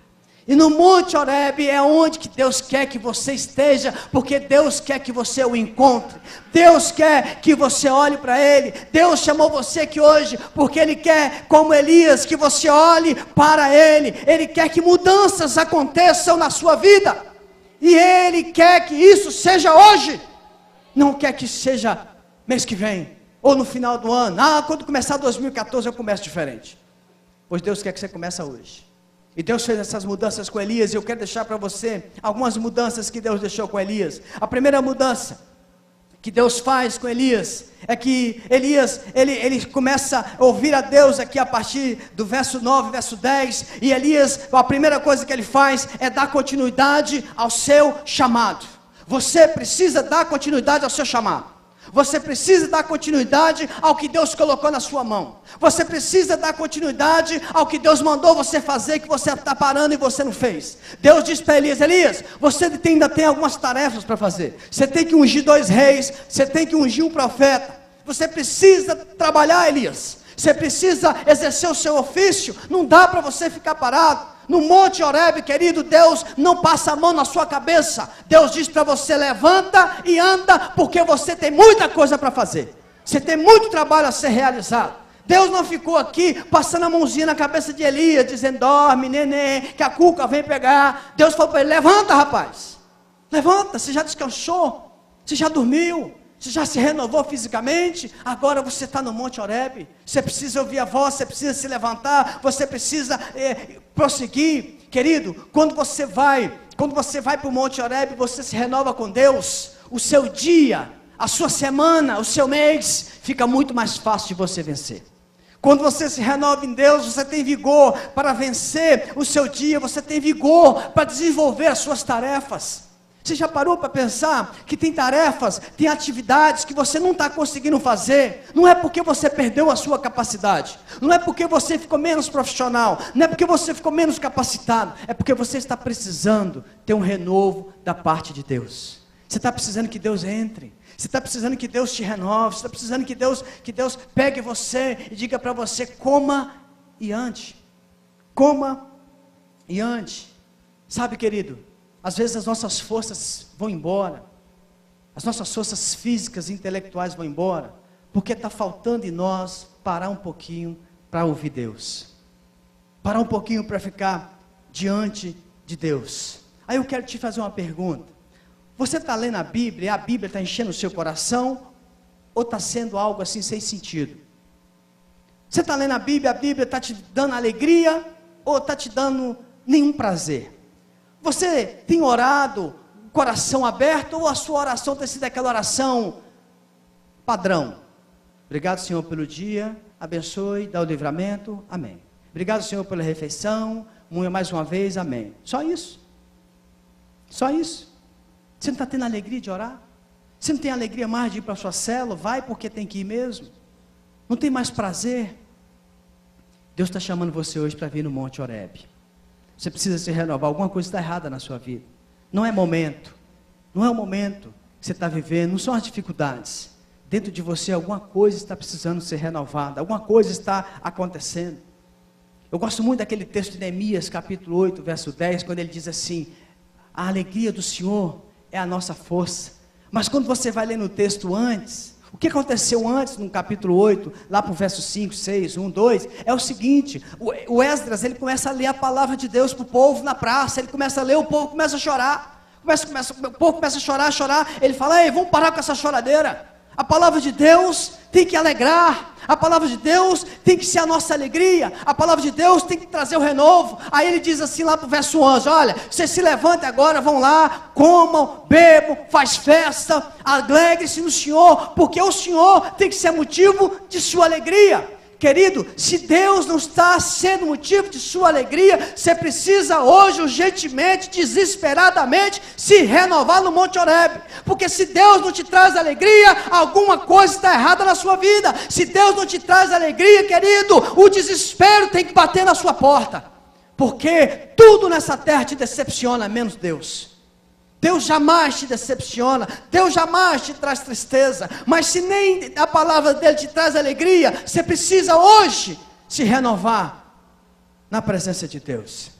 E no Monte Horebe é onde que Deus quer que você esteja, porque Deus quer que você o encontre. Deus quer que você olhe para Ele. Deus chamou você aqui hoje, porque Ele quer, como Elias, que você olhe para Ele. Ele quer que mudanças aconteçam na sua vida. E Ele quer que isso seja hoje. Não quer que seja mês que vem, ou no final do ano. Quando começar 2014 eu começo diferente. Pois Deus quer que você comece hoje. E Deus fez essas mudanças com Elias, e eu quero deixar para você algumas mudanças que Deus deixou com Elias. A primeira mudança que Deus faz com Elias é que Elias, ele começa a ouvir a Deus aqui a partir do verso 9, verso 10, e Elias, a primeira coisa que ele faz é dar continuidade ao seu chamado. Você precisa dar continuidade ao seu chamado. Você precisa dar continuidade ao que Deus colocou na sua mão. Você precisa dar continuidade ao que Deus mandou você fazer, que você está parando e você não fez. Deus disse para Elias: Elias, você ainda tem algumas tarefas para fazer. Você tem que ungir 2 reis, você tem que ungir um profeta. Você precisa trabalhar, Elias. Você precisa exercer o seu ofício. Não dá para você ficar parado. No Monte Horebe, querido, Deus não passa a mão na sua cabeça. Deus diz para você: levanta e anda, porque você tem muita coisa para fazer. Você tem muito trabalho a ser realizado. Deus não ficou aqui passando a mãozinha na cabeça de Elias, dizendo: dorme, neném, que a cuca vem pegar. Deus falou para ele: levanta, rapaz. Levanta, você já descansou, você já dormiu, você já se renovou fisicamente, agora você está no Monte Horebe. Você precisa ouvir a voz, você precisa se levantar, você precisa prosseguir. Querido, quando você vai para o Monte Horebe, você se renova com Deus. O seu dia, a sua semana, o seu mês, fica muito mais fácil de você vencer. Quando você se renova em Deus, você tem vigor para vencer o seu dia, você tem vigor para desenvolver as suas tarefas. Você já parou para pensar que tem tarefas, tem atividades que você não está conseguindo fazer? Não é porque você perdeu a sua capacidade, não é porque você ficou menos profissional, não é porque você ficou menos capacitado, é porque você está precisando ter um renovo da parte de Deus. Você está precisando que Deus entre, você está precisando que Deus te renove, você está precisando que Deus pegue você e diga para você: coma e ande, coma e ande. Sabe, querido, às vezes as nossas forças vão embora, as nossas forças físicas e intelectuais vão embora, porque está faltando em nós parar um pouquinho para ouvir Deus, parar um pouquinho para ficar diante de Deus. Aí eu quero te fazer uma pergunta: você está lendo a Bíblia e a Bíblia está enchendo o seu coração, ou está sendo algo assim sem sentido? Você está lendo a Bíblia está te dando alegria, ou está te dando nenhum prazer? Você tem orado, coração aberto, ou a sua oração tem sido aquela oração padrão? Obrigado, Senhor, pelo dia, abençoe, dá o livramento, amém. Obrigado, Senhor, pela refeição, mais uma vez, amém. Só isso. Só isso. Você não está tendo alegria de orar? Você não tem alegria mais de ir para a sua célula? Vai porque tem que ir mesmo? Não tem mais prazer? Deus está chamando você hoje para vir no Monte Horebe. Você precisa se renovar, alguma coisa está errada na sua vida. Não é momento, não é o momento que você está vivendo, não são as dificuldades. Dentro de você alguma coisa está precisando ser renovada, alguma coisa está acontecendo. Eu gosto muito daquele texto de Neemias, capítulo 8, verso 10, quando ele diz assim: a alegria do Senhor é a nossa força. Mas quando você vai ler no texto antes, o que aconteceu antes, no capítulo 8, lá para o verso 5, 6, 1, 2, é o seguinte: o Esdras, ele começa a ler a palavra de Deus para o povo na praça, ele começa a ler, o povo começa a chorar, o povo começa a chorar, ele fala: ei, vamos parar com essa choradeira, a palavra de Deus tem que alegrar, a palavra de Deus tem que ser a nossa alegria, a palavra de Deus tem que trazer o renovo. Aí ele diz assim lá para o verso 11, olha, vocês se levantem agora, vão lá, comam, bebam, faz festa, alegre-se no Senhor, porque o Senhor tem que ser motivo de sua alegria. Querido, se Deus não está sendo motivo de sua alegria, você precisa hoje, urgentemente, desesperadamente, se renovar no Monte Horebe, porque se Deus não te traz alegria, alguma coisa está errada na sua vida. Se Deus não te traz alegria, querido, o desespero tem que bater na sua porta, porque tudo nessa terra te decepciona, menos Deus. Deus jamais te decepciona, Deus jamais te traz tristeza, mas se nem a palavra dele te traz alegria, você precisa hoje se renovar na presença de Deus.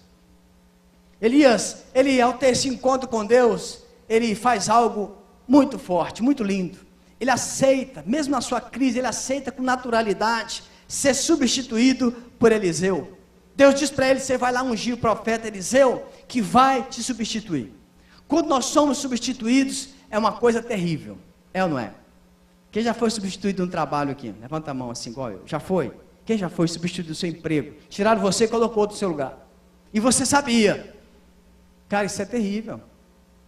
Elias, ele ao ter esse encontro com Deus, ele faz algo muito forte, muito lindo. Ele aceita, mesmo na sua crise, ele aceita com naturalidade ser substituído por Eliseu. Deus diz para ele: você vai lá ungir o profeta Eliseu, que vai te substituir. Quando nós somos substituídos, é uma coisa terrível, é ou não é? Quem já foi substituído no trabalho aqui? Levanta a mão assim, igual eu. Já foi? Quem já foi substituído do seu emprego? Tiraram você e colocou outro no seu lugar. E você sabia. Cara, isso é terrível.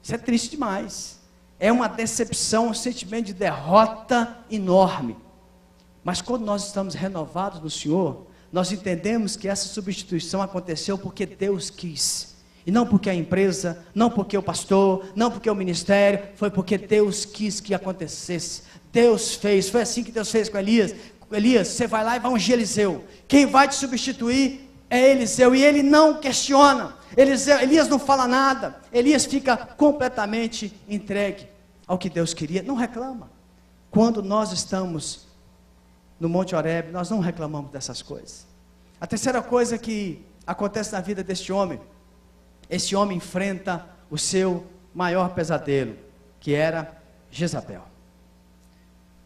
Isso é triste demais. É uma decepção, um sentimento de derrota enorme. Mas quando nós estamos renovados no Senhor, nós entendemos que essa substituição aconteceu porque Deus quis. E não porque a empresa, não porque o pastor, não porque o ministério, foi porque Deus quis que acontecesse. Deus fez, foi assim que Deus fez com Elias. Elias, você vai lá e vai ungir Eliseu. Quem vai te substituir é Eliseu, e ele não questiona. Elias não fala nada. Elias fica completamente entregue ao que Deus queria, não reclama. Quando nós estamos no Monte Horebe, nós não reclamamos dessas coisas. A terceira coisa que acontece na vida deste homem, esse homem enfrenta o seu maior pesadelo, que era Jezabel.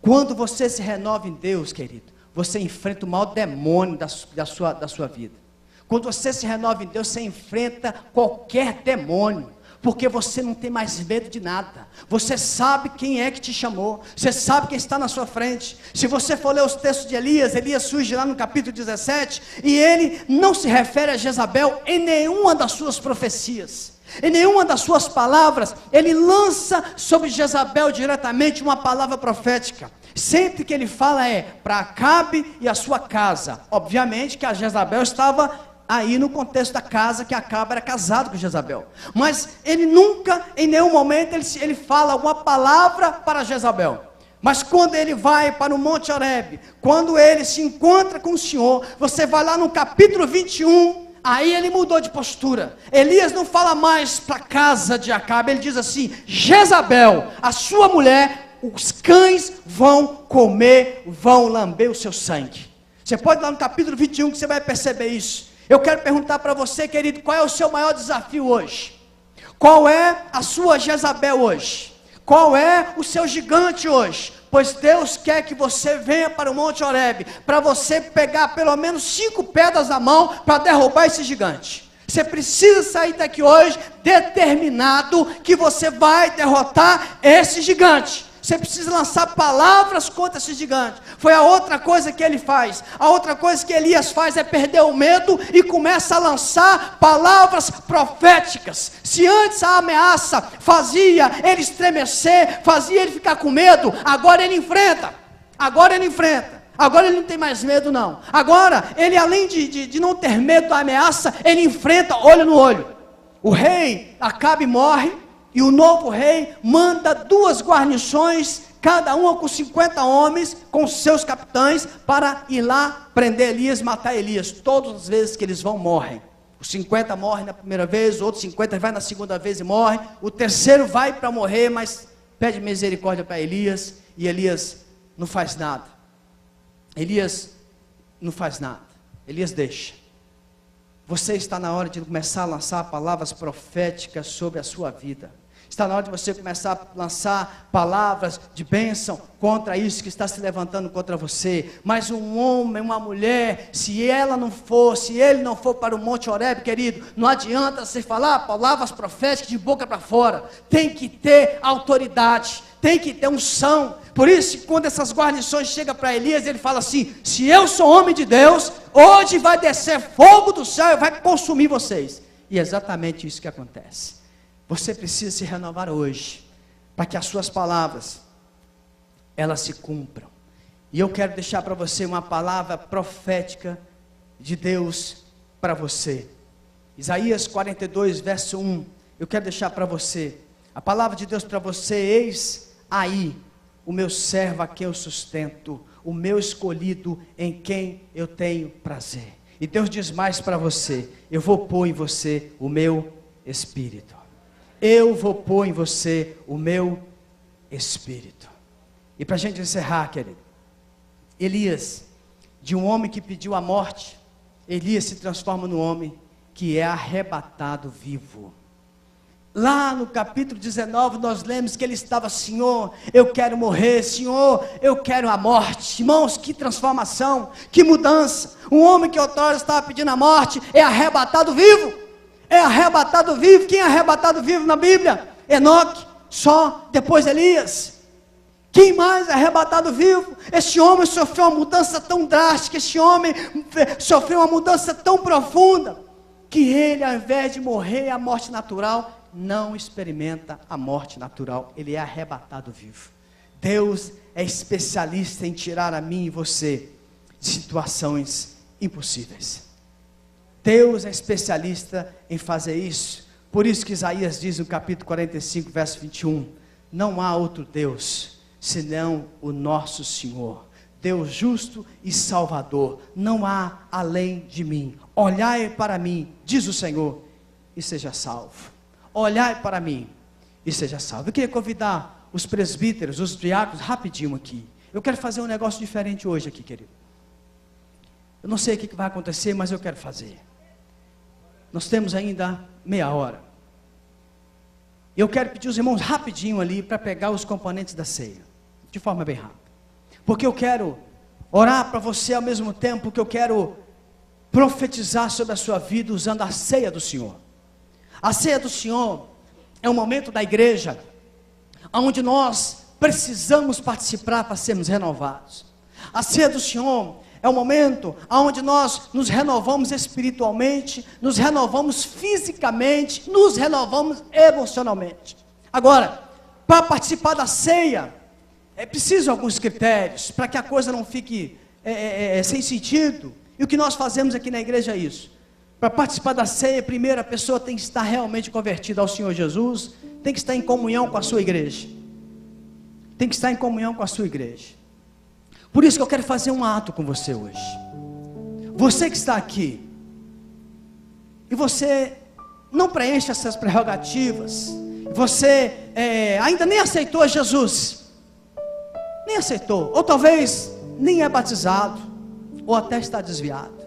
Quando você se renova em Deus, querido, você enfrenta o maior demônio da sua vida. Quando você se renova em Deus, você enfrenta qualquer demônio, porque você não tem mais medo de nada. Você sabe quem é que te chamou, você sabe quem está na sua frente. Se você for ler os textos de Elias, Elias surge lá no capítulo 17, e ele não se refere a Jezabel em nenhuma das suas profecias, em nenhuma das suas palavras. Ele lança sobre Jezabel diretamente uma palavra profética. Sempre que ele fala é para Acabe e a sua casa. Obviamente que a Jezabel estava aí no contexto da casa, que Acabe era casado com Jezabel. Mas ele nunca, em nenhum momento, ele fala alguma palavra para Jezabel. Mas quando ele vai para o Monte Horebe, quando ele se encontra com o Senhor, você vai lá no capítulo 21, aí ele mudou de postura. Elias não fala mais para a casa de Acabe, ele diz assim: Jezabel, a sua mulher, os cães vão comer, vão lamber o seu sangue. Você pode ir lá no capítulo 21 que você vai perceber isso. Eu quero perguntar para você, querido, qual é o seu maior desafio hoje? Qual é a sua Jezabel hoje? Qual é o seu gigante hoje? Pois Deus quer que você venha para o Monte Horebe, para você pegar pelo menos 5 pedras na mão, para derrubar esse gigante. Você precisa sair daqui hoje determinado que você vai derrotar esse gigante. Você precisa lançar palavras contra esse gigante. Foi a outra coisa que ele faz. A outra coisa que Elias faz é perder o medo e começa a lançar palavras proféticas. Se antes a ameaça fazia ele estremecer, fazia ele ficar com medo, agora ele enfrenta. Agora ele enfrenta. Agora ele não tem mais medo não. Agora ele, além de não ter medo da ameaça, ele enfrenta olho no olho. O rei Acabe morre. E o novo rei manda 2 guarnições, cada uma com 50 homens, com seus capitães, para ir lá prender Elias, matar Elias. Todas as vezes que eles vão, morrem. Os 50 morrem na primeira vez, outros 50 vai na segunda vez e morre. O terceiro vai para morrer, mas pede misericórdia para Elias, e Elias não faz nada. Elias não faz nada. Elias deixa. Você está na hora de começar a lançar palavras proféticas sobre a sua vida. Está na hora de você começar a lançar palavras de bênção contra isso que está se levantando contra você. Mas um homem, uma mulher, se ele não for para o Monte Horebe, querido, não adianta você falar palavras proféticas de boca para fora. Tem que ter autoridade, tem que ter unção. Por isso, quando essas guarnições chegam para Elias, ele fala assim: se eu sou homem de Deus, hoje vai descer fogo do céu e vai consumir vocês. E é exatamente isso que acontece. Você precisa se renovar hoje, para que as suas palavras, elas se cumpram. E eu quero deixar para você uma palavra profética de Deus para você. Isaías 42, verso 1. Eu quero deixar para você a palavra de Deus para você: eis aí o meu servo a quem eu sustento, o meu escolhido em quem eu tenho prazer. E Deus diz mais para você: eu vou pôr em você o meu Espírito. Eu vou pôr em você o meu Espírito. E para a gente encerrar, querido, Elias, de um homem que pediu a morte, Elias se transforma no homem que é arrebatado vivo. Lá no capítulo 19 nós lemos que ele estava: Senhor, eu quero morrer, Senhor, eu quero a morte. Irmãos, que transformação, que mudança. Um homem que outrora estava pedindo a morte é arrebatado vivo. É arrebatado vivo. Quem é arrebatado vivo na Bíblia? Enoque, só, depois Elias. Quem mais é arrebatado vivo? Este homem sofreu uma mudança tão drástica, este homem sofreu uma mudança tão profunda, que ele, ao invés de morrer a morte natural, não experimenta a morte natural, ele é arrebatado vivo. Deus é especialista em tirar a mim e você de situações impossíveis. Deus é especialista em fazer isso. Por isso que Isaías diz no capítulo 45, verso 21, não há outro Deus senão o nosso Senhor, Deus justo e salvador, não há além de mim. Olhai para mim, diz o Senhor, e seja salvo. Olhai para mim e seja salvo. Eu queria convidar os presbíteros, os diáconos, rapidinho aqui. Eu quero fazer um negócio diferente hoje aqui, querido. Eu não sei o que vai acontecer, mas eu quero fazer. Nós temos ainda meia hora. Eu quero pedir os irmãos rapidinho ali para pegar os componentes da ceia, de forma bem rápida. Porque eu quero orar para você ao mesmo tempo que eu quero profetizar sobre a sua vida usando a ceia do Senhor. A ceia do Senhor é um momento da igreja onde nós precisamos participar para sermos renovados. A ceia do Senhor é um momento onde nós nos renovamos espiritualmente, nos renovamos fisicamente, nos renovamos emocionalmente. Agora, para participar da ceia, é preciso alguns critérios, para que a coisa não fique sem sentido. E o que nós fazemos aqui na igreja é isso. Para participar da ceia, primeiro a pessoa tem que estar realmente convertida ao Senhor Jesus, tem que estar em comunhão com a sua igreja. Tem que estar em comunhão com a sua igreja. Por isso que eu quero fazer um ato com você hoje. Você que está aqui, e você não preenche essas prerrogativas, você ainda nem aceitou Jesus, nem aceitou, ou talvez nem é batizado, ou até está desviado.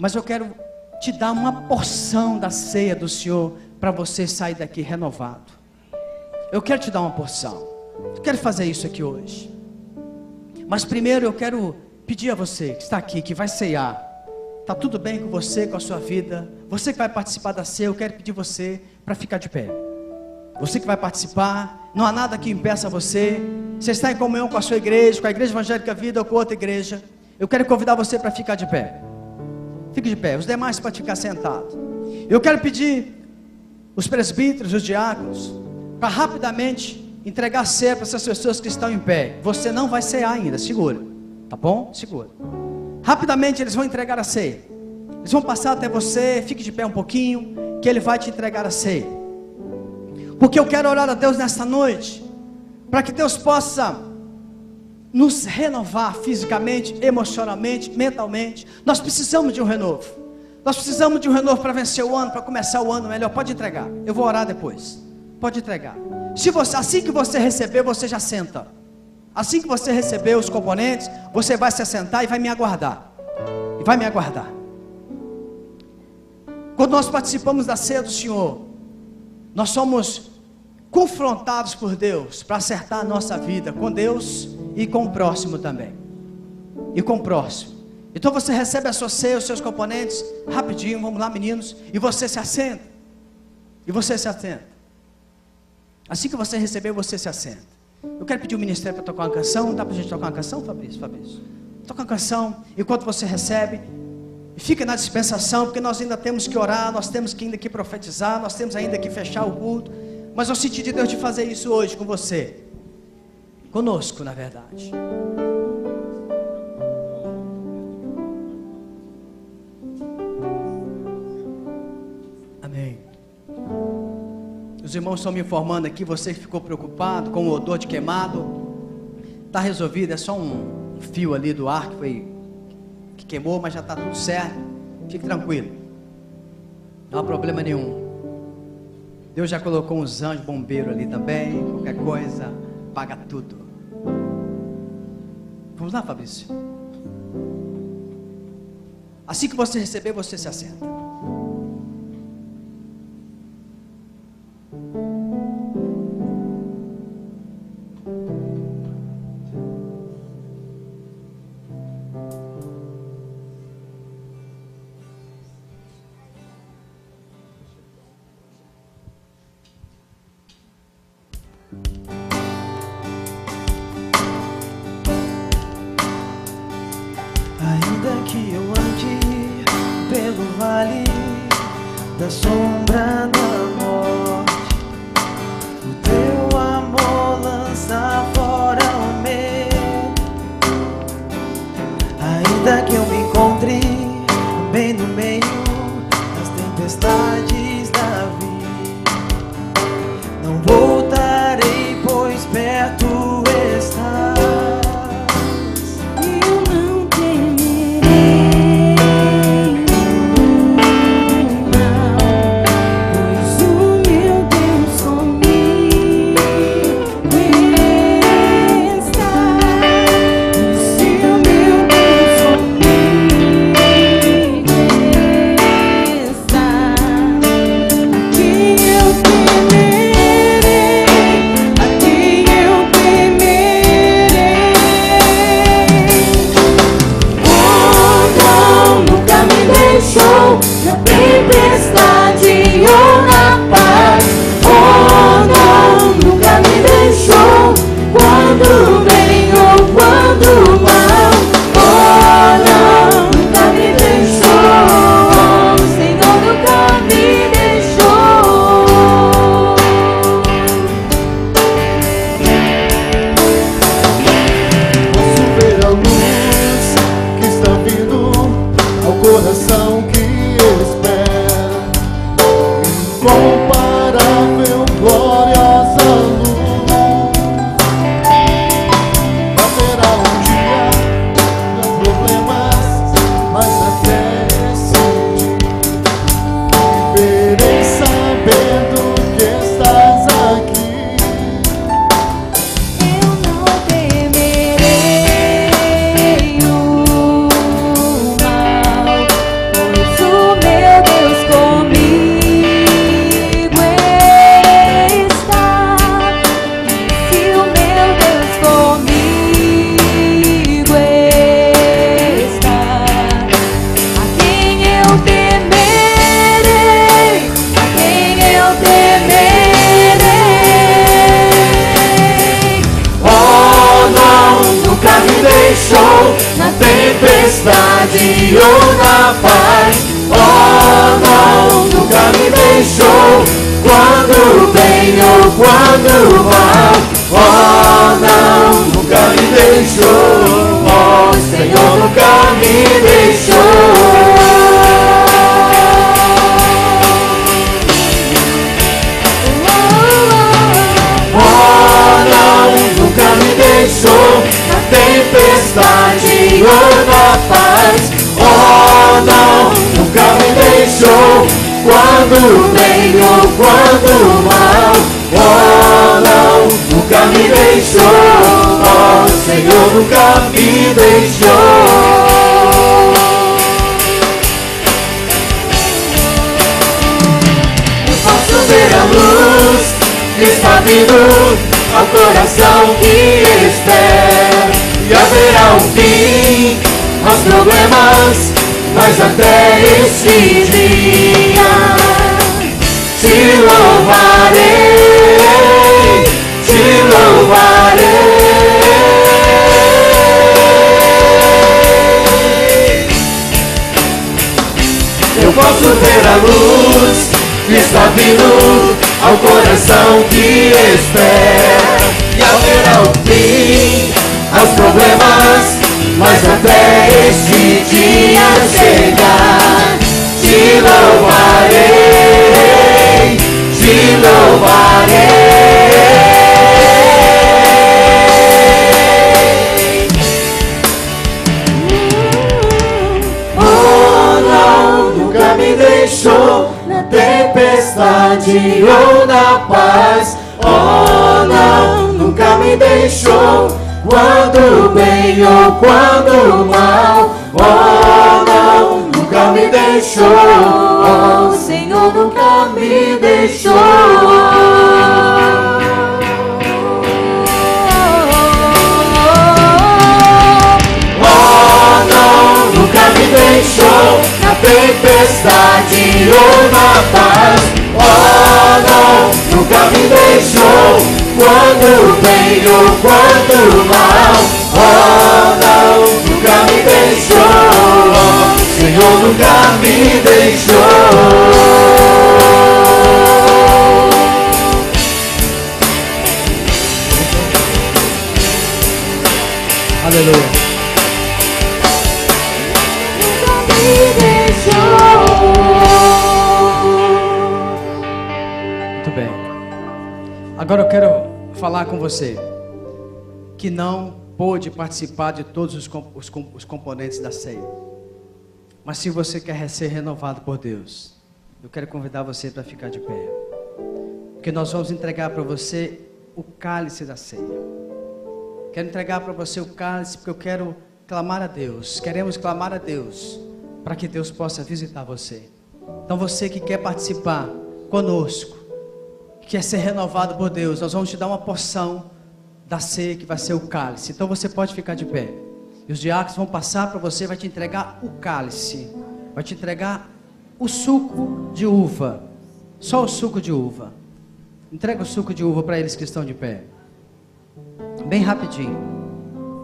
Mas eu quero te dar uma porção da ceia do Senhor, para você sair daqui renovado. Eu quero te dar uma porção. Eu quero fazer isso aqui hoje. Mas primeiro eu quero pedir a você que está aqui, que vai ceiar. Está tudo bem com você, com a sua vida? Você que vai participar da ceia, eu quero pedir você para ficar de pé. Você que vai participar, não há nada que impeça você. Você está em comunhão com a sua igreja, com a Igreja Evangélica Vida ou com outra igreja. Eu quero convidar você para ficar de pé. Fique de pé, os demais para ficar sentado. Eu quero pedir os presbíteros, os diáconos, para rapidamente entregar a ceia para essas pessoas que estão em pé. Você não vai cear ainda, segura, tá bom? Segura. Rapidamente eles vão entregar a ceia. Eles vão passar até você, fique de pé um pouquinho, que ele vai te entregar a ceia. Porque eu quero orar a Deus nesta noite, para que Deus possa nos renovar fisicamente, emocionalmente, mentalmente. Nós precisamos de um renovo. Nós precisamos de um renovo para vencer o ano, para começar o ano melhor. Pode entregar, eu vou orar depois. Pode entregar. Assim que você receber, você já senta. Assim que você receber os componentes, você vai se assentar e vai me aguardar. E vai me aguardar. Quando nós participamos da ceia do Senhor, nós somos confrontados por Deus para acertar a nossa vida com Deus e com o próximo também. E com o próximo. Então você recebe a sua ceia, os seus componentes, rapidinho, vamos lá meninos, e você se assenta. E você se assenta. Assim que você receber, você se assenta. Eu quero pedir o ministério para tocar uma canção. Dá para a gente tocar uma canção, Fabrício? Toca uma canção, enquanto você recebe. E fica na dispensação, porque nós ainda temos que orar, nós temos que ainda que profetizar, nós temos ainda que fechar o culto. Mas eu senti de Deus de fazer isso hoje com você. Conosco, na verdade. Amém. Os irmãos estão me informando aqui, você que ficou preocupado com o odor de queimado, está resolvido, é só um fio ali do ar que queimou, mas já está tudo certo. Fique tranquilo, não há problema nenhum. Deus já colocou uns anjos bombeiros ali também, qualquer coisa, paga tudo. Vamos lá, Fabrício. Assim que você receber, você se assenta. Ainda que eu ande pelo vale da sombra da morte, o teu amor lança fora o medo. Ainda que eu me encontre bem no meio das tempestades da vida, não voltarei, pois perto estás. Na tempestade ou na paz, oh não, nunca me deixou. Quando o bem ou quando o mal, oh não, nunca me deixou. Oh Senhor, nunca me deixou. Nunca me deixou na tempestade ou na paz, oh não, nunca me deixou. Quando bem ou quando mal, oh não, nunca me deixou. Oh Senhor, nunca me deixou. Eu posso ver a luz que está vindo ao coração que espera, e haverá um fim aos problemas, mas até este dia te louvarei, te louvarei. Eu posso ver a luz que está vindo ao coração que espera, e haverá um fim aos problemas, mas até este dia chegar, te louvarei, te louvarei. Oh não, nunca me deixou na tempestade ou na paz, oh não, nunca me deixou. Quando bem ou quando mal, oh não, deixou, oh, o Senhor nunca me deixou. Oh, não, nunca me deixou, na tempestade ou na paz. Oh, não, nunca me deixou, quando bem ou quando mal. Oh, não, nunca me deixou, oh, Senhor nunca me deixou. Aleluia. Nunca me deixou. Muito bem. Agora eu quero falar com você que não pôde participar de todos os componentes da ceia. Mas se você quer ser renovado por Deus, eu quero convidar você para ficar de pé. Porque nós vamos entregar para você o cálice da ceia. Quero entregar para você o cálice porque eu quero clamar a Deus. Queremos clamar a Deus para que Deus possa visitar você. Então você que quer participar conosco, que quer ser renovado por Deus, nós vamos te dar uma porção da ceia que vai ser o cálice. Então você pode ficar de pé. E os diáconos vão passar para você, vai te entregar o cálice, vai te entregar o suco de uva, só o suco de uva. Entrega o suco de uva para eles que estão de pé. Bem rapidinho,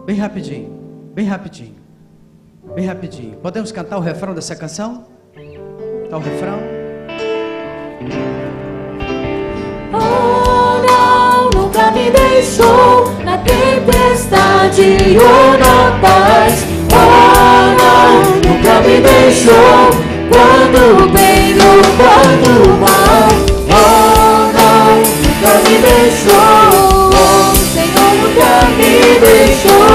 bem rapidinho, bem rapidinho, bem rapidinho. Podemos cantar o refrão dessa canção? Tá o refrão? Oh, não, nunca me deixou, na tempestade ou na paz. Oh, não, nunca me deixou, quando bem ou quando mal. Oh, não, nunca me deixou, oh, o Senhor nunca me deixou.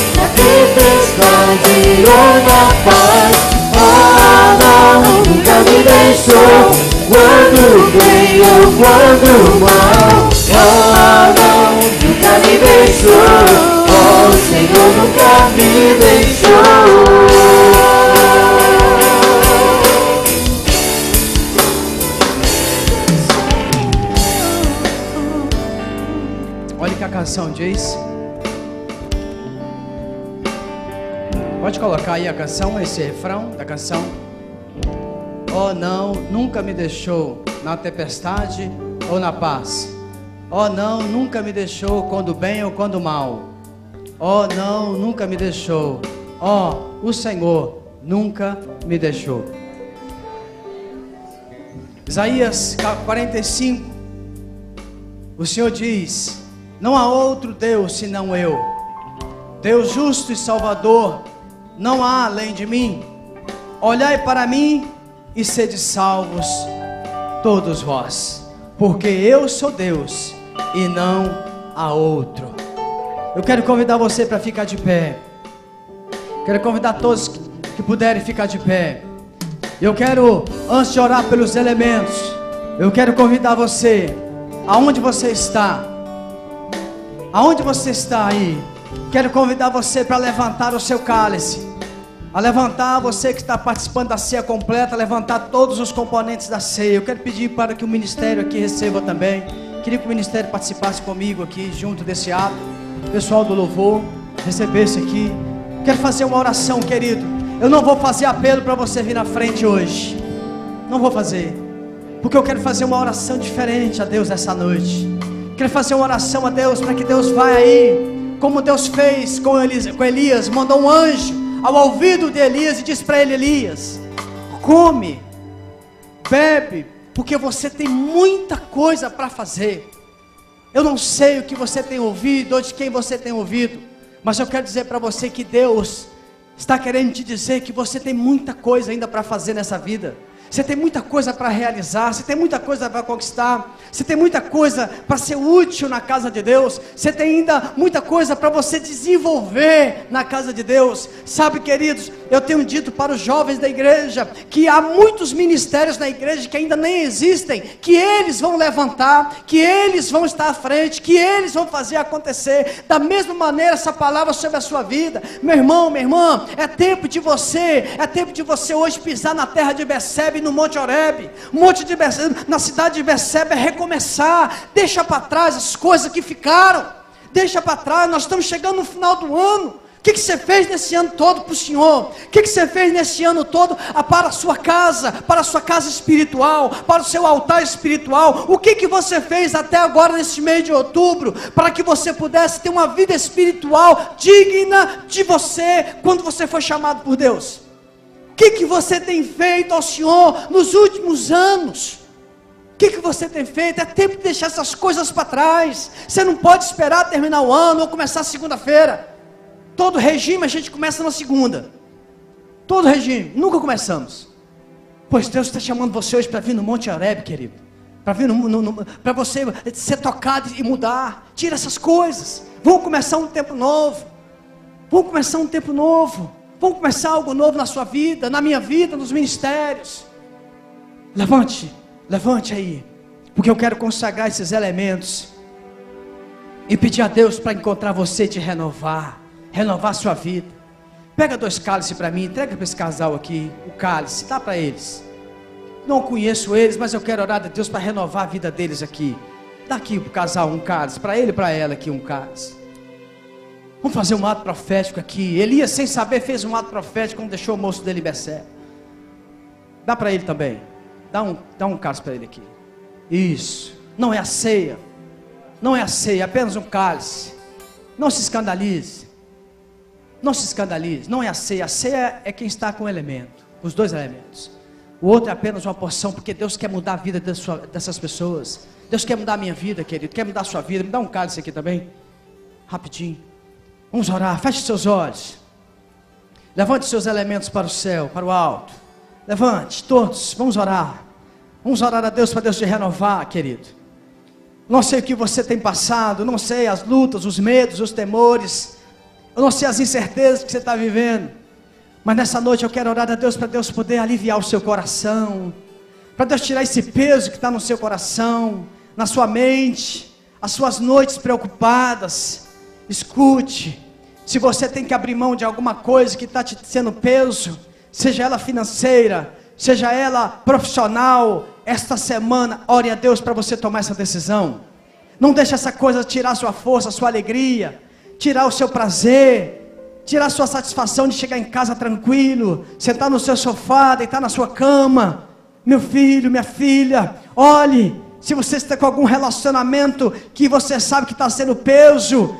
Na tempestade ou na paz. Oh, não, nunca me deixou, quando bem ou quando mal. Oh, não, nunca me deixou, oh, o Senhor nunca me deixou. Olha o que a canção diz. Pode colocar aí a canção, esse refrão da canção. Oh não, nunca me deixou, na tempestade ou na paz. Oh não, nunca me deixou, quando bem ou quando mal. Oh não, nunca me deixou. Oh, o Senhor nunca me deixou. Isaías 45. O Senhor diz: não há outro Deus senão eu, Deus justo e salvador, não há além de mim. Olhai para mim e sede salvos todos vós, porque eu sou Deus e não há outro. Eu quero convidar você para ficar de pé. Quero convidar todos que puderem ficar de pé. Eu quero, antes de orar pelos elementos, eu quero convidar você, aonde você está aí, quero convidar você para levantar o seu cálice, a levantar, você que está participando da ceia completa, a levantar todos os componentes da ceia. Eu quero pedir para que o ministério aqui receba também. Queria que o ministério participasse comigo aqui, junto desse ato. O pessoal do louvor recebesse aqui. Quero fazer uma oração, querido. Eu não vou fazer apelo para você vir na frente hoje. Não vou fazer, porque eu quero fazer uma oração diferente a Deus essa noite. Quero fazer uma oração a Deus, para que Deus vá aí, como Deus fez com Elias, mandou um anjo ao ouvido de Elias e disse para ele: Elias, come, bebe, porque você tem muita coisa para fazer. Eu não sei o que você tem ouvido, ou de quem você tem ouvido, mas eu quero dizer para você que Deus está querendo te dizer que você tem muita coisa ainda para fazer nessa vida. Você tem muita coisa para realizar, você tem muita coisa para conquistar, você tem muita coisa para ser útil na casa de Deus, você tem ainda muita coisa para você desenvolver na casa de Deus. Sabe, queridos, eu tenho dito para os jovens da igreja, que há muitos ministérios na igreja que ainda nem existem, que eles vão levantar, que eles vão estar à frente, que eles vão fazer acontecer. Da mesma maneira, essa palavra sobre a sua vida, meu irmão, minha irmã, é tempo de você hoje pisar na terra de Becebe, no Monte Horebe, na cidade de Becebe, é recomeçar. Deixa para trás as coisas que ficaram, deixa para trás. Nós estamos chegando no final do ano. O que você fez nesse ano todo para o Senhor? O que você fez nesse ano todo para a sua casa espiritual, para o seu altar espiritual? O que você fez até agora nesse mês de outubro, para que você pudesse ter uma vida espiritual digna de você, quando você foi chamado por Deus? O que você tem feito ao Senhor nos últimos anos? O que você tem feito? É tempo de deixar essas coisas para trás. Você não pode esperar terminar o ano ou começar segunda-feira. Todo regime a gente começa na segunda. Todo regime, nunca começamos. Pois Deus está chamando você hoje para vir no Monte Horebe, querido. Para vir para você ser tocado e mudar. Tira essas coisas. Vamos começar um tempo novo. Vamos começar um tempo novo. Vamos começar algo novo na sua vida, na minha vida, nos ministérios. Levante aí, porque eu quero consagrar esses elementos e pedir a Deus para encontrar você e te renovar a sua vida. Pega 2 cálices para mim, entrega para esse casal aqui, o cálice, dá para eles. Não conheço eles, mas eu quero orar a Deus para renovar a vida deles aqui. Dá aqui para o casal um cálice, para ele e para ela aqui um cálice. Vamos fazer um ato profético aqui. Elias, sem saber, fez um ato profético quando deixou o moço dele em Becebe. Dá para ele também. Dá um cálice para ele aqui. Isso. Não é a ceia. Não é a ceia, é apenas um cálice. Não se escandalize. Não se escandalize. Não é a ceia. A ceia é quem está com o elemento. Os 2 elementos. O outro é apenas uma porção, porque Deus quer mudar a vida dessas pessoas. Deus quer mudar a minha vida, querido. Quer mudar a sua vida. Me dá um cálice aqui também. Rapidinho. Vamos orar, feche seus olhos. Levante seus elementos para o céu, para o alto. Levante, todos, vamos orar. Vamos orar a Deus para Deus te renovar, querido. Não sei o que você tem passado, não sei as lutas, os medos, os temores. Eu não sei as incertezas que você está vivendo. Mas nessa noite eu quero orar a Deus para Deus poder aliviar o seu coração. Para Deus tirar esse peso que está no seu coração, na sua mente, as suas noites preocupadas. Escute, se você tem que abrir mão de alguma coisa que está te sendo peso, seja ela financeira, seja ela profissional, esta semana, ore a Deus para você tomar essa decisão. Não deixe essa coisa tirar a sua força, a sua alegria, tirar o seu prazer, tirar a sua satisfação de chegar em casa tranquilo, sentar no seu sofá, deitar na sua cama. Meu filho, minha filha, olhe, se você está com algum relacionamento que você sabe que está sendo peso,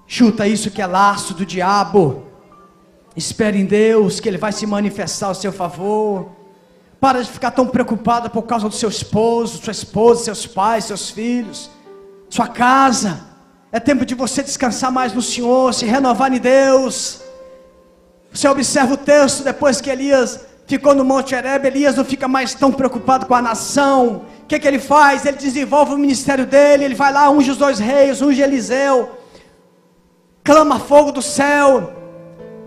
chuta isso que é laço do diabo. Espere em Deus, que Ele vai se manifestar ao seu favor. Para de ficar tão preocupada por causa do seu esposo, sua esposa, seus pais, seus filhos, sua casa. É tempo de você descansar mais no Senhor, se renovar em Deus. Você observa o texto, depois que Elias ficou no Monte Horebe, Elias não fica mais tão preocupado com a nação. O que ele faz? Ele desenvolve o ministério dele, ele vai lá, unge os 2 reis, unge Eliseu, clama fogo do céu,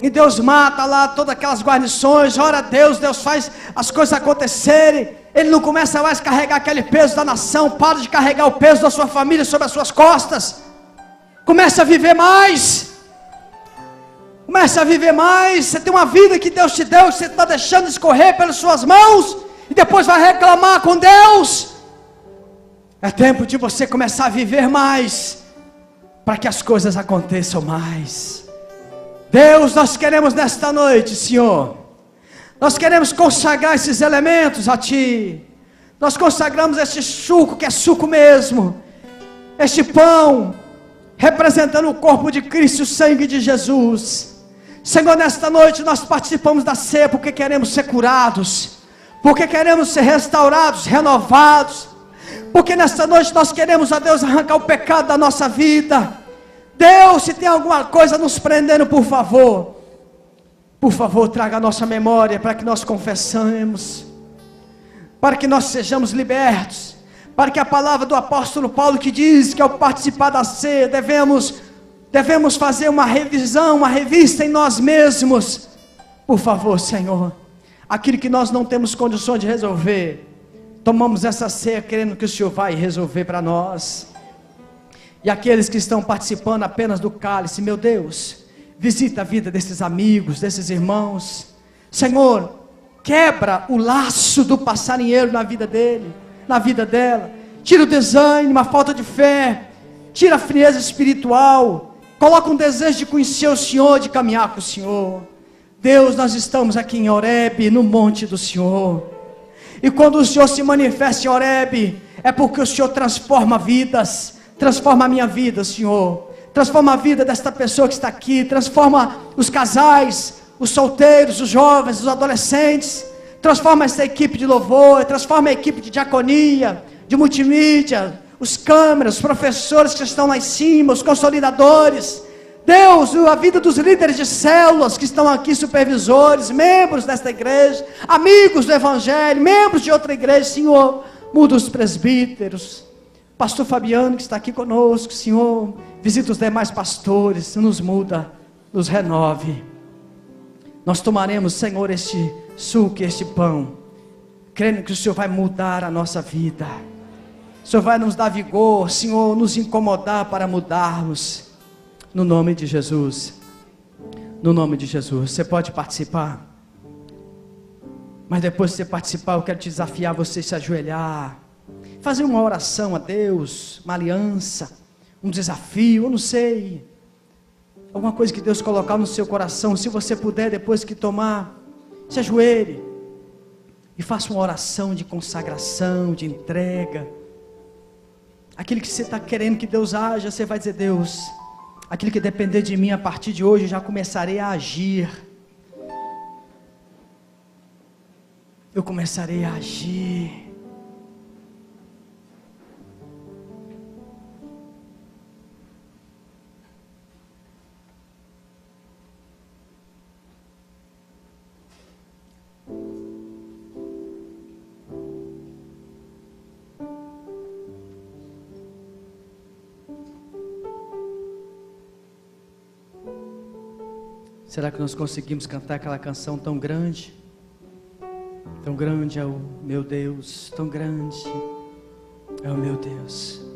e Deus mata lá todas aquelas guarnições. Ora a Deus, Deus faz as coisas acontecerem. Ele não começa mais a carregar aquele peso da nação. Para de carregar o peso da sua família sobre as suas costas. Comece a viver mais. Comece a viver mais. Você tem uma vida que Deus te deu, que você está deixando escorrer pelas suas mãos, e depois vai reclamar com Deus. É tempo de você começar a viver mais, para que as coisas aconteçam mais. Deus, nós queremos nesta noite, Senhor, nós queremos consagrar esses elementos a Ti. Nós consagramos este suco, que é suco mesmo, este pão, representando o corpo de Cristo e o sangue de Jesus. Senhor, nesta noite nós participamos da ceia, porque queremos ser curados, porque queremos ser restaurados, renovados, porque nesta noite nós queremos, a Deus, arrancar o pecado da nossa vida. Deus, se tem alguma coisa nos prendendo, por favor, traga a nossa memória, para que nós confessemos. para que nós sejamos libertos, para que a palavra do apóstolo Paulo que diz que ao participar da ceia devemos fazer uma revisão, uma revista em nós mesmos. Por favor, Senhor, aquilo que nós não temos condições de resolver, tomamos essa ceia querendo que o Senhor vai resolver para nós. E aqueles que estão participando apenas do cálice, meu Deus, visita a vida desses amigos, desses irmãos. Senhor, quebra o laço do passarinheiro na vida dele, na vida dela. Tira o desânimo, a falta de fé, tira a frieza espiritual, coloca um desejo de conhecer o Senhor, de caminhar com o Senhor. Deus, nós estamos aqui em Horebe, no monte do Senhor, e quando o Senhor se manifesta em Horebe, é porque o Senhor transforma vidas, transforma a minha vida, Senhor, transforma a vida desta pessoa que está aqui, transforma os casais, os solteiros, os jovens, os adolescentes, transforma essa equipe de louvor, transforma a equipe de diaconia, de multimídia, os câmeras, os professores que estão lá em cima, os consolidadores, Deus, a vida dos líderes de células que estão aqui, supervisores, membros desta igreja, amigos do evangelho, membros de outra igreja, Senhor, muda os presbíteros, pastor Fabiano que está aqui conosco, Senhor, visita os demais pastores, nos muda, nos renove. Nós tomaremos, Senhor, este suco e este pão, crendo que o Senhor vai mudar a nossa vida, o Senhor vai nos dar vigor, Senhor, nos incomodar para mudarmos, no nome de Jesus, no nome de Jesus. Você pode participar, mas depois de você participar, eu quero te desafiar você se ajoelhar, fazer uma oração a Deus, uma aliança, um desafio, eu não sei, alguma coisa que Deus colocar no seu coração. Se você puder, depois que tomar, se ajoelhe e faça uma oração de consagração, de entrega. Aquilo que você está querendo que Deus haja, você vai dizer: Deus, aquilo que depender de mim, a partir de hoje eu já começarei a agir, eu começarei a agir. Será que nós conseguimos cantar aquela canção tão grande? Tão grande é o meu Deus, tão grande é o meu Deus.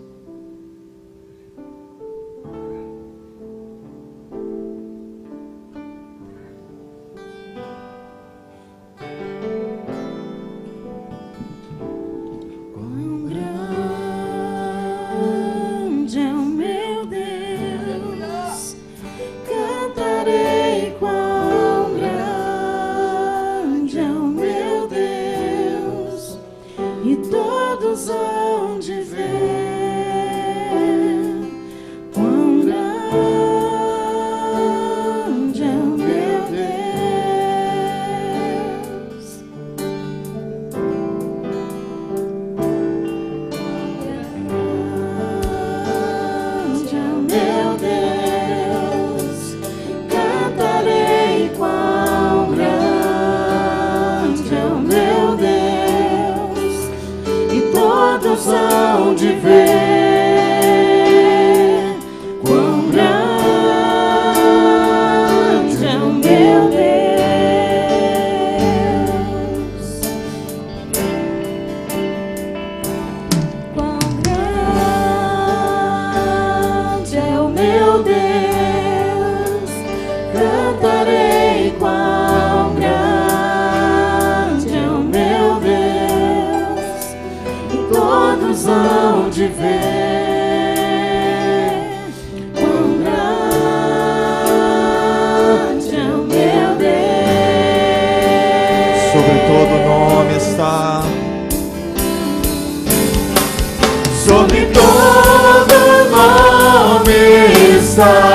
Sobre todo nome está